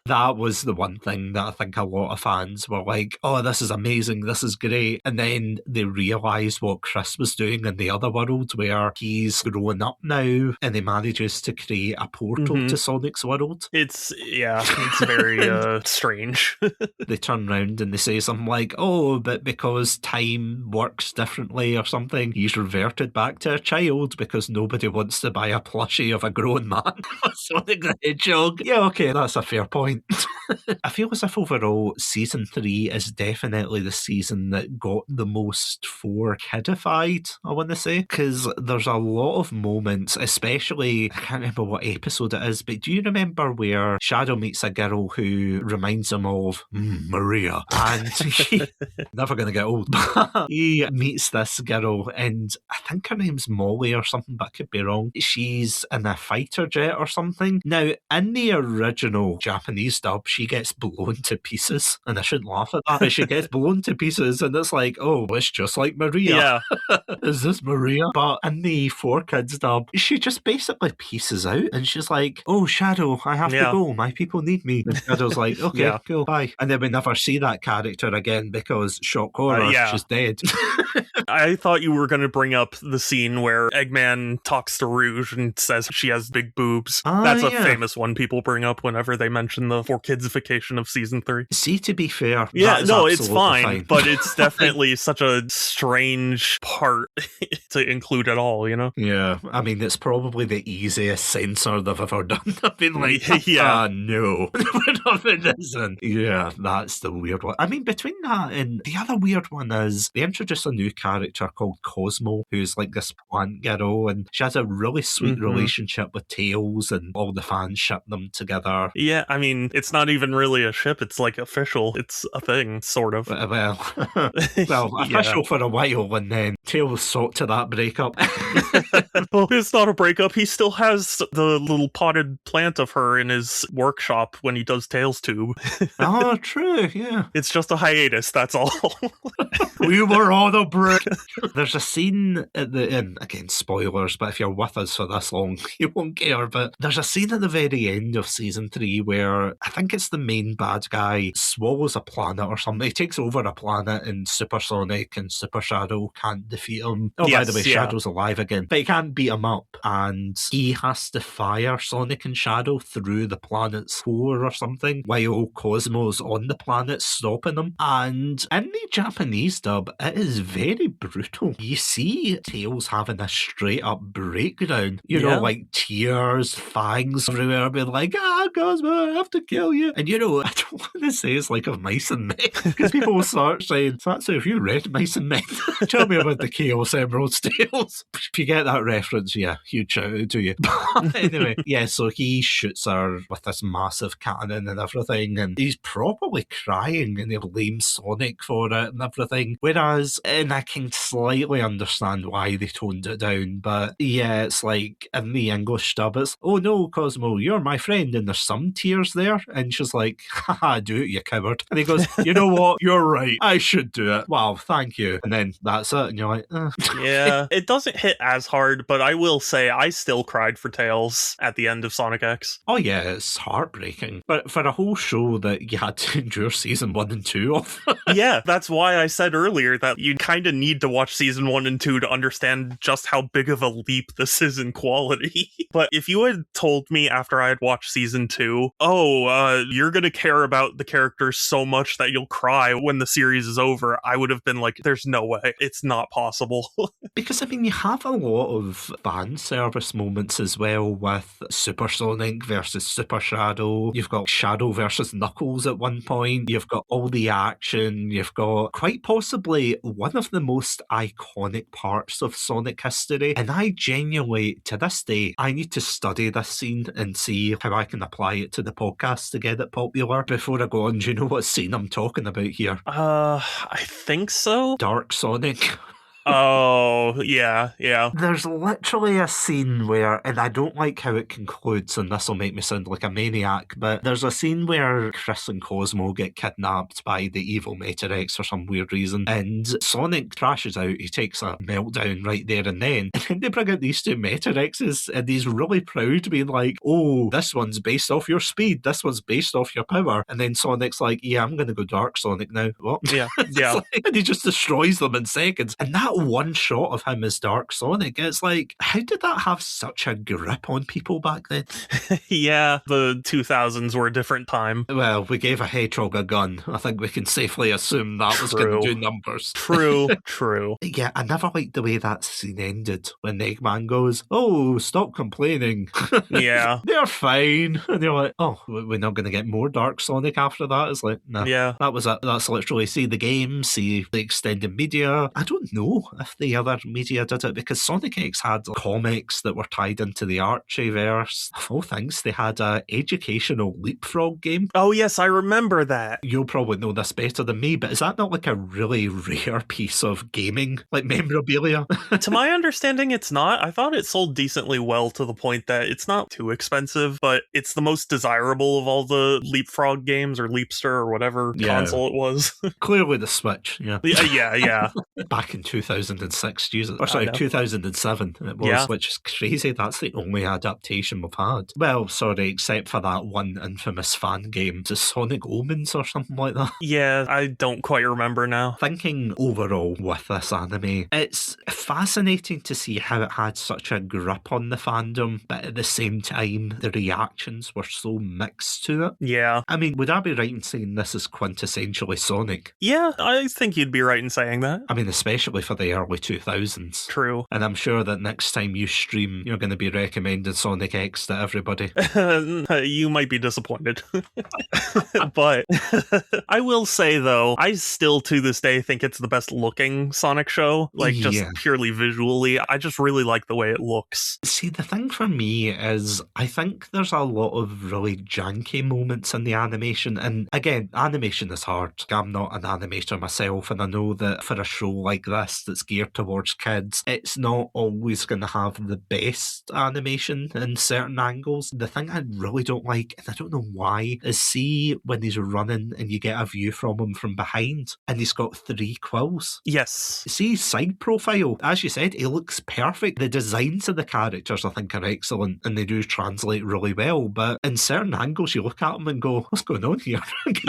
That was the one thing that I think a lot of fans were like, oh, this is amazing, this is great. And then they realised what Chris was doing in the other world, where he's grown up now and he manages to create a portal to Sonic's world. It's very strange. They turn around and they say something like, oh, but because time works differently or something, he's reverted back to a child because nobody wants to buy a plushie of a grown man. Sonic the Hedgehog. Yeah, okay, that's a fair point. I feel as if overall season 3 is definitely the season that got the most kidified, I want to say, because there's a lot of moments, especially, I can't remember what episode it is, but do you remember where Shadow meets a girl who reminds him of Maria? And never going to get old. He meets this girl, and I think her name's Molly or something, but I could be wrong. She's in a fighter jet or something. Now, in the original Japanese dub, she gets blown to pieces, and I shouldn't laugh at that, but she gets blown to pieces, and it's like, oh, it's just like Maria. Yeah. Is this Maria? But in the 4Kids dub, she just basically pieces out, and she's like, oh, Shadow, I have to go, my people need me. And Shadow's like, okay, cool, bye. And then we never see that character again, because shock horror, she's dead. I thought you were going to bring up the scene where Eggman talks to Rouge and says she has big boobs, tubes. That's a famous one people bring up whenever they mention the 4Kidsification of Season 3. See, to be fair, yeah, no, it's absolutely fine, but it's definitely such a strange part to include at all, you know? Yeah, I mean, it's probably the easiest censor they've ever done. I've been like, yeah, no, it isn't. Yeah, that's the weird one. I mean, between that and the other weird one is they introduced a new character called Cosmo, who's like this plant girl, and she has a really sweet relationship with Tails, and all the fans ship them together. Yeah, I mean, it's not even really a ship, it's like official. It's a thing, sort of. Well, official for a while, and then Tails sought to that breakup. Well, it's not a breakup. He still has the little potted plant of her in his workshop when he does Tails Tube. Oh, true, yeah. It's just a hiatus, that's all. We were on a break. There's a scene at the end, again, spoilers, but if you're with us for this long, you won't care, but there's a scene at the very end of Season 3 where I think it's the main bad guy swallows a planet or something. He takes over a planet and Super Sonic and Super Shadow can't defeat him. Oh, by the way, Shadow's alive again, but he can't beat him up, and he has to fire Sonic and Shadow through the planet's core or something while Cosmo's on the planet stopping him. And in the Japanese dub, it is very brutal. You see Tails having a straight up breakdown, you know, like tears, fangs everywhere, being like, Cosmo, I have to kill you. And you know, I don't want to say it's like a Mice and Men, because people will start saying, Satsu, have you read Mice and Men? Tell me about the Chaos Emerald's Tales. If you get that reference, yeah, huge shout out to you. But anyway, yeah, so he shoots her with this massive cannon and everything, and he's probably crying, and he blames Sonic for it and everything. Whereas, and I can slightly understand why they toned it down, but yeah, it's like in the English dub, it's, oh no, Cosmo, you're my friend, and there's some tears there, and she's like, haha, do it, you coward. And he goes, you know what, you're right, I should do it. Wow, thank you. And then that's it, and you're like, Yeah, it doesn't hit as hard, but I will say I still cried for Tails at the end of Sonic X. Oh yeah, it's heartbreaking. But for a whole show that you had to endure Season 1 and 2 of. Yeah, that's why I said earlier that you kind of need to watch Season 1 and 2 to understand just how big of a leap this is in quality. But if you had told me after I had watched Season 2, you're going to care about the characters so much that you'll cry when the series is over, I would have been like, there's no way. It's not possible. Because, I mean, you have a lot of fan service moments as well with Super Sonic versus Super Shadow. You've got Shadow versus Knuckles at one point. You've got all the action. You've got quite possibly one of the most iconic parts of Sonic history. And I genuinely, to this day, I need to study this scene and see how I can apply it to the podcast to get it popular. Before I go on, do you know what scene I'm talking about here? I think so. Dark Sonic. Oh, yeah. There's literally a scene where, and I don't like how it concludes, and this will make me sound like a maniac, but there's a scene where Chris and Cosmo get kidnapped by the evil Metarex for some weird reason, and Sonic crashes out, he takes a meltdown right there and then they bring out these two Metarexes, and he's really proud, being like, oh, this one's based off your speed, this one's based off your power, and then Sonic's like, yeah, I'm going to go Dark Sonic now. What? Yeah. And he just destroys them in seconds, and that one shot of him as Dark Sonic, it's like, how did that have such a grip on people back then? Yeah, the 2000s were a different time. Well, we gave a hedgehog a gun. I think we can safely assume that was going to do numbers. True. Yeah, I never liked the way that scene ended when Eggman goes, oh, stop complaining. Yeah. They're fine. And you're like, oh, we're not going to get more Dark Sonic after that? It's like, no. Yeah. That was it. That's literally, see the game, see the extended media. I don't know if the other media did it, because Sonic X had comics that were tied into the Archieverse. Of all things, they had a educational leapfrog game. Oh yes, I remember that. You'll probably know this better than me, but is that not like a really rare piece of gaming, like memorabilia? To my understanding, it's not. I thought it sold decently well to the point that it's not too expensive, but it's the most desirable of all the leapfrog games, or Leapster, or whatever console it was. Clearly the Switch, yeah. Yeah. Back in 2000. 2006, Jesus. Or I sorry, know. 2007 it was, Yeah. which is crazy. That's the only adaptation we've had. Well, sorry, except for that one infamous fan game, to Sonic Omens or something like that. Yeah, I don't quite remember now. Thinking overall with this anime, it's fascinating to see how it had such a grip on the fandom, but at the same time, the reactions were so mixed to it. Yeah. I mean, would I be right in saying this is quintessentially Sonic? Yeah, I think you'd be right in saying that. I mean, especially for the early 2000s. True. And I'm sure that next time you stream, you're going to be recommending Sonic X to everybody. You might be disappointed. But I will say, though, I still to this day think it's the best looking Sonic show. Like, just Yeah. purely visually. I just really like the way it looks. See, the thing for me is I think there's a lot of really janky moments in the animation. And again, animation is hard. I'm not an animator myself, and I know that for a show like this that's geared towards kids, it's not always going to have the best animation in certain angles. The thing I really don't like, and I don't know why, is see when he's running and you get a view from him from behind and he's got 3 quills. Yes. See his side profile, as you said, he looks perfect. The designs of the characters I think are excellent and they do translate really well, but in certain angles you look at them and go, what's going on here?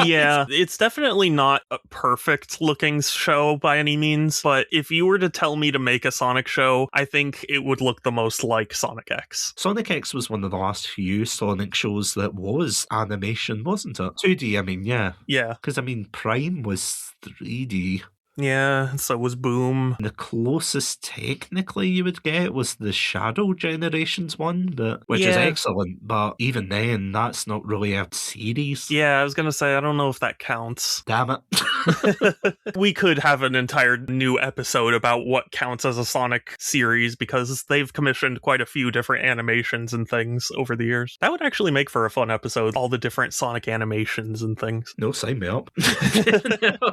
Yeah, it's definitely not a perfect looking show by any means, but if you were to tell me to make a Sonic show, I think it would look the most like Sonic X. Sonic X was one of the last few Sonic shows that was animation, wasn't it? 2D, I mean, yeah. Yeah. Because, I mean, Prime was 3D. Yeah, so was Boom. The closest technically you would get was the Shadow Generations one, which is Yeah. excellent, but even then, that's not really a series. Yeah, I was gonna say, I don't know if that counts. Damn it. We could have an entire new episode about what counts as a Sonic series because they've commissioned quite a few different animations and things over the years. That would actually make for a fun episode, all the different Sonic animations and things. No, sign me up.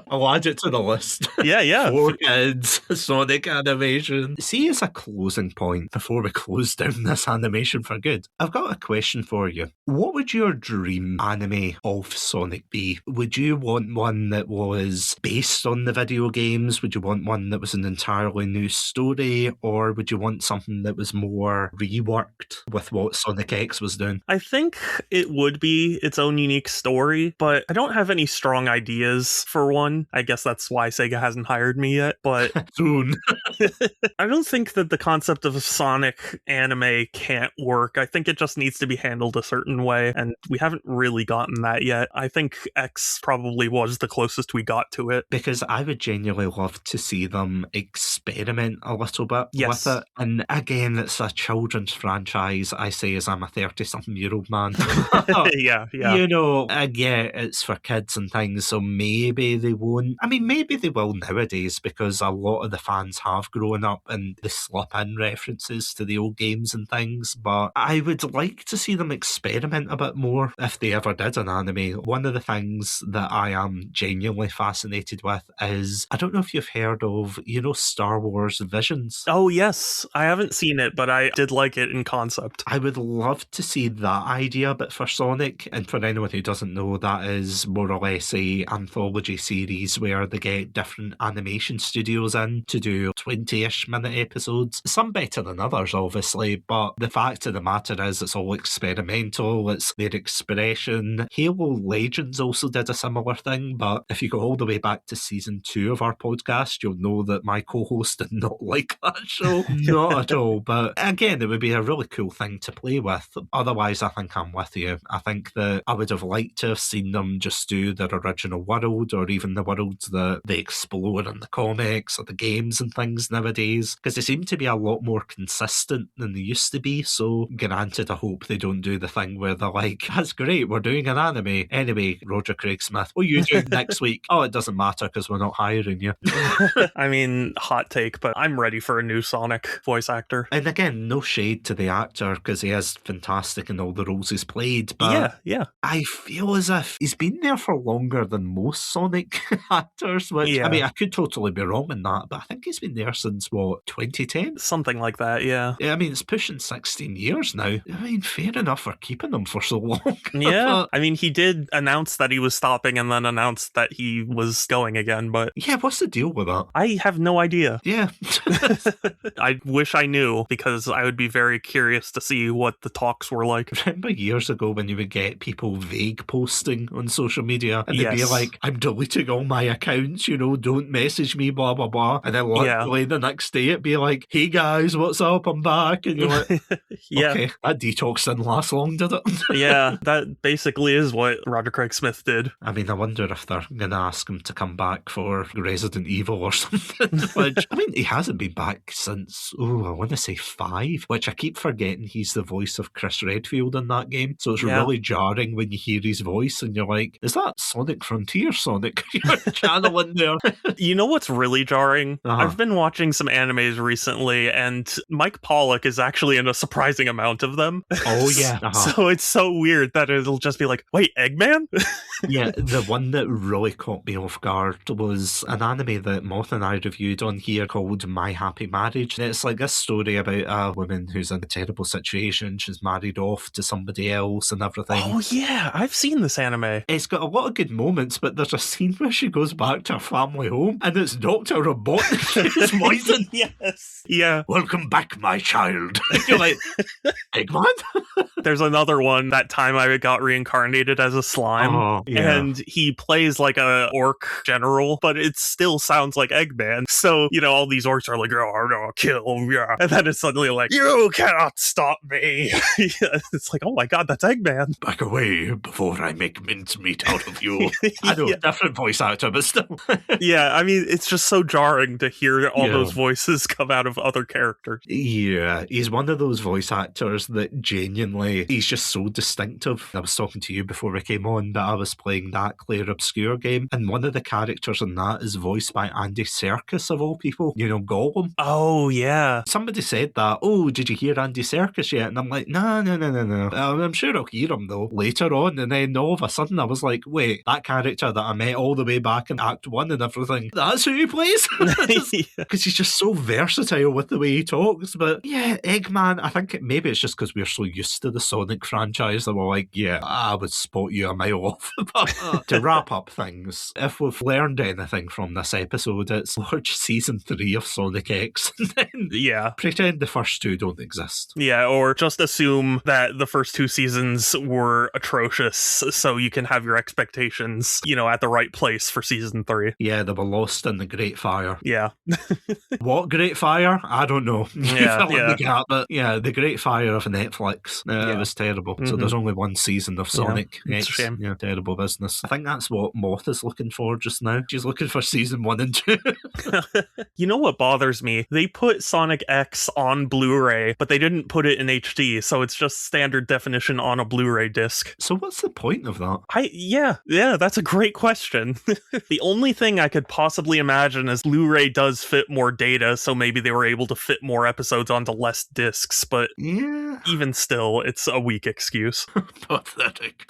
I'll add it to the list. Yeah. 4 kids, Sonic animation. See, as a closing point, before we close down this animation for good, I've got a question for you. What would your dream anime of Sonic be? Would you want one that was based on the video games? Would you want one that was an entirely new story? Or would you want something that was more reworked with what Sonic X was doing? I think it would be its own unique story, but I don't have any strong ideas for one. I guess that's why Sega hasn't hired me yet, but Soon. I don't think that the concept of a Sonic anime can't work. I think it just needs to be handled a certain way, and we haven't really gotten that yet. I think X probably was the closest we got to it. Because I would genuinely love to see them experiment a little bit Yes. with it. And again, it's a children's franchise, I say as I'm a 30-something-year-old man. Yeah. You know, I get it's for kids and things, so maybe they won't. I mean, maybe they will nowadays because a lot of the fans have grown up and they slip in references to the old games and things, but I would like to see them experiment a bit more if they ever did an anime. One of the things that I am genuinely fascinated with is, I don't know if you've heard of, Star Wars Visions. Oh, yes. I haven't seen it, but I did like it in concept. I would love to see that idea, but for Sonic, and for anyone who doesn't know, that is more or less a anthology series where they get different animation studios in to do 20-ish minute episodes. Some better than others, obviously, but the fact of the matter is it's all experimental, it's their expression. Halo Legends also did a similar thing, but if you go all the way back to season 2 of our podcast, you'll know that my co-host did not like that show. Not at all, but again, it would be a really cool thing to play with. Otherwise, I think I'm with you. I think that I would have liked to have seen them just do their original world, or even the worlds that they explore in the comics or the games and things nowadays, because they seem to be a lot more consistent than they used to be. So granted, I hope they don't do the thing where they're like, that's great, we're doing an anime. Anyway, Roger Craig Smith, what are you doing next week? Oh, it doesn't matter because we're not hiring you. I mean, hot take, but I'm ready for a new Sonic voice actor. And again, no shade to the actor because he is fantastic in all the roles he's played, but Yeah. I feel as if he's been there for longer than most Sonic actors, which, Yeah. I mean, I could totally be wrong in that, but I think he's been there since, 2010? Something like that, yeah. Yeah, I mean, it's pushing 16 years now. I mean, fair enough for keeping him for so long. Yeah, I mean, he did announce that he was stopping and then announced that he was going again, but Yeah, what's the deal with that? I have no idea. Yeah. I wish I knew, because I would be very curious to see what the talks were like. Remember years ago when you would get people vague posting on social media and they'd be Yes. like, I'm deleting all my accounts, don't message me, blah, blah, blah. And then literally the next day it'd be like, hey guys, what's up? I'm back. And you're like, okay, that detox didn't last long, did it? Yeah, that basically is what Roger Craig Smith did. I mean, I wonder if they're going to ask him to come back for Resident Evil or something. Which, I mean, he hasn't been back since, I want to say 5, which I keep forgetting he's the voice of Chris Redfield in that game. So it's really jarring when you hear his voice and you're like, is that Sonic Frontier Sonic you're channeling there? You know what's really jarring? I've been watching some animes recently, and Mike Pollock is actually in a surprising amount of them. Oh, yeah. So it's so weird that it'll just be like, wait, Eggman? Yeah, the one that really caught me off guard was an anime that Moth and I reviewed on here called My Happy Marriage. And it's like this story about a woman who's in a terrible situation. She's married off to somebody else and everything. Oh, yeah, I've seen this anime. It's got a lot of good moments, but there's a scene where she goes back to her family home and it's Dr. Robotnik who's voicing. Yes. Yeah. Welcome back, my child. You're like, Eggman? There's another one, that time I got reincarnated as a slime, and he plays like a orc general, but it still sounds like Eggman. So, all these orcs are like, oh, no, kill, yeah. And then it's suddenly like, you cannot stop me. It's like, oh my god, that's Eggman. Back away before I make mincemeat out of you. I know, different voice actor, but still. Yeah, I mean, it's just so jarring to hear all those voices come out of other characters. Yeah, he's one of those voice actors that genuinely, he's just so distinctive. I was talking to you before we came on that I was playing that Claire Obscure game, and one of the characters in that is voiced by Andy Serkis, of all people. Gollum. Oh, yeah. Somebody said that, oh, did you hear Andy Serkis yet? And I'm like, no. I'm sure I'll hear him, though, later on. And then all of a sudden I was like, wait, that character that I met all the way back in Act 1 and everything, that's who he plays? Because he's just so versatile with the way he talks. But yeah, Eggman, I think maybe it's just because we're so used to the Sonic franchise that we're like, yeah, I would spot you a mile off. But to wrap up things, if we've learned anything from this episode, it's watch season 3 of Sonic X and then pretend the first 2 don't exist. Yeah, or just assume that the first 2 seasons were atrocious so you can have your expectations, at the right place for season 3. Yeah, they were lost in the Great Fire. Yeah. What Great Fire? I don't know. Yeah, the gap, but yeah, the Great Fire of Netflix. It was terrible. So there's only 1 season of Sonic X. It's a shame. Yeah, terrible business. I think that's what Moth is looking for just now. She's looking for season 1 and 2. You know what bothers me? They put Sonic X on Blu-ray, but they didn't put it in HD, so it's just standard definition on a Blu-ray disc. So what's the point of that? Yeah, that's a great question. The only thing I could possibly imagine is Blu-ray does fit more data, so maybe they were able to fit more episodes onto less discs, but even still, it's a weak excuse. Pathetic.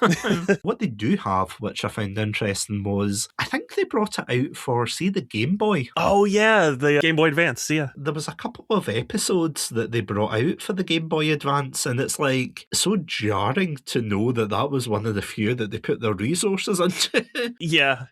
What they do have, which I found interesting, was I think they brought it out for, the Game Boy. Oh yeah, the Game Boy Advance, yeah. There was a couple of episodes that they brought out for the Game Boy Advance, and it's like so jarring to know that was one of the few that they put their resources into. Yeah.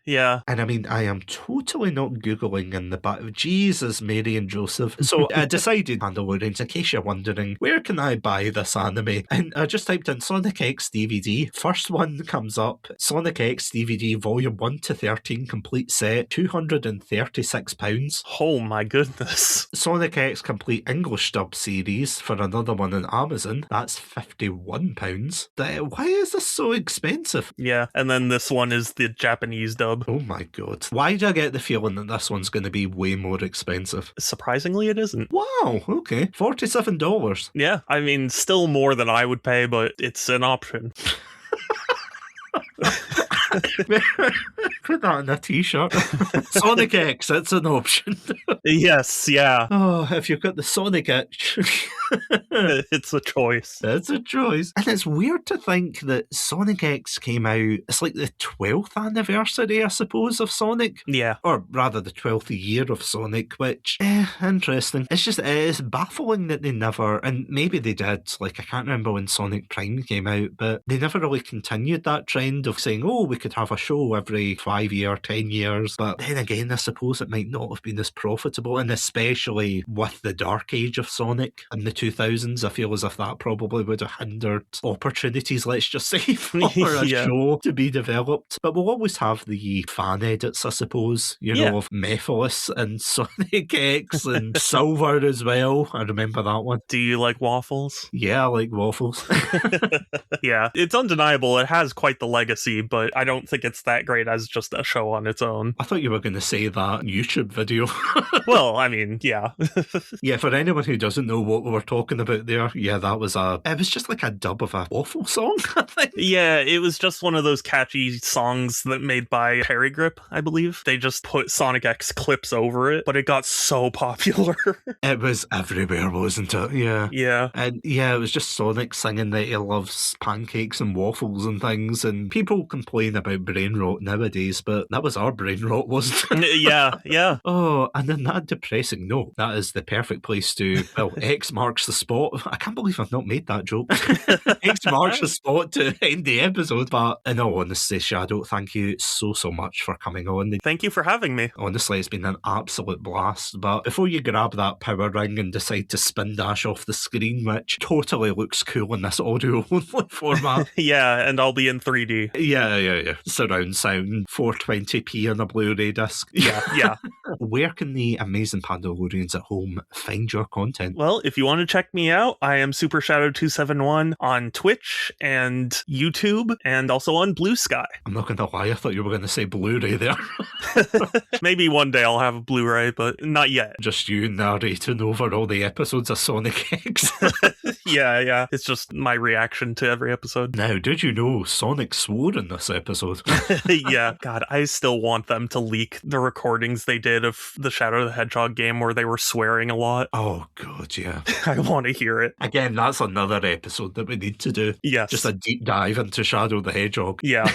And I mean, I am totally not Googling in the back. Jesus, Mary and Joseph. So I decided, Pandalorians, in case you're wondering, where can I buy this anime? And I just typed in Sonic X DVD. First one comes up, Sonic X DVD Volume 1 to 13 complete set, £236. Oh my goodness. Sonic X Complete English Dub series for another one on Amazon, that's £51. Why is this so expensive? Yeah, and then this one is the Japanese dub. Oh my god. Why do I get the feeling that this one's going to be way more expensive? Surprisingly, it isn't. Wow, okay. $47. Yeah, I mean, still more than I would pay, but it's an option. Put that in a t-shirt. Sonic X, it's an option. Yes, yeah. Oh, if you've got the Sonic itch. It's a choice. It's a choice. And it's weird to think that Sonic X came out, it's like the 12th anniversary, I suppose, of Sonic. Yeah. Or rather, the 12th year of Sonic, which, interesting. It's baffling that they never, and maybe they did, like, I can't remember when Sonic Prime came out, but they never really continued that trend of saying, oh, we could have a show every 5 year, 10 years. But then again, I suppose it might not have been as profitable, and especially with the dark age of Sonic in the 2000s, I feel as if that probably would have hindered opportunities, let's just say, for a show to be developed. But we'll always have the fan edits, I suppose, you know, of Mephiles and Sonic X and Silver as well. I remember that one. Do you like waffles? Yeah, I like waffles. Yeah, it's undeniable. It has quite the legacy, but I don't think it's that great as just a show on its own. I thought you were going to say that YouTube video. Well, I mean, yeah. Yeah, for anyone who doesn't know what we were talking about there, yeah, it was just like a dub of a waffle song, I think. Yeah, it was just one of those catchy songs that made by Perry Grip, I believe. They just put Sonic X clips over it, but it got so popular. It was everywhere, wasn't it? Yeah. Yeah. And yeah, it was just Sonic singing that he loves pancakes and waffles and things, and people complain about brain rot nowadays, but that was our brain rot, wasn't it? Yeah. Oh, and on that depressing note, that is the perfect place to, well, X marks the spot. I can't believe I've not made that joke. X marks the spot to end the episode, but in all honesty, Shadow, thank you so much for coming on. Thank you for having me. Honestly, it's been an absolute blast, but before you grab that power ring and decide to spin dash off the screen, which totally looks cool in this audio-only format. Yeah, and I'll be in 3D. Yeah. Surround sound, 420p on a Blu-ray disc. Yeah. Where can the amazing Pandalorians at home find your content? Well, if you want to check me out, I am SuperShadow271 on Twitch and YouTube, and also on Blue Sky. I'm not going to lie, I thought you were going to say Blu-ray there. Maybe one day I'll have a Blu-ray, but not yet. Just you narrating over all the episodes of Sonic X. Yeah. It's just my reaction to every episode. Now, did you know Sonic swore in this episode? Yeah. God, I still want them to leak the recordings they did of the Shadow the Hedgehog game where they were swearing a lot. Oh, God, yeah. I want to hear it. Again, that's another episode that we need to do. Yes. Just a deep dive into Shadow the Hedgehog. Yeah.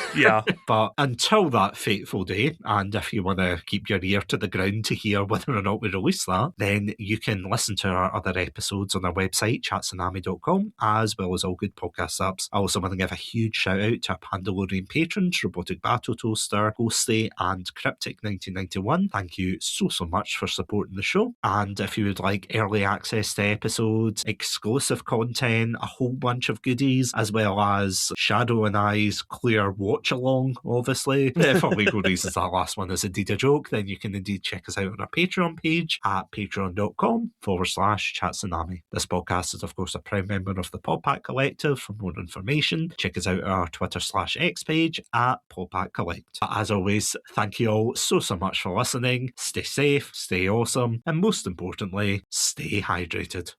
But until that fateful day, and if you want to keep your ear to the ground to hear whether or not we release that, then you can listen to our other episodes on our website, Satsunami.com, as well as all good podcast apps. I also want to give a huge shout out to our Pandalorian patrons, Robotic Battle Toaster, Ghostie, and Cryptic1991. Thank you so much for supporting the show. And if you would like early access to episodes, exclusive content, a whole bunch of goodies, as well as Shadow and I's clear watch along, obviously. For legal reasons, that last one is indeed a joke. Then you can indeed check us out on our Patreon page at patreon.com/Chatsunami. This podcast is, of course, a proud member of the Podpack Collective. For more information, check us out on our Twitter/X page at Podpack Collect. But as always, thank you all so much for listening. Stay safe, stay awesome, and most importantly, stay hydrated.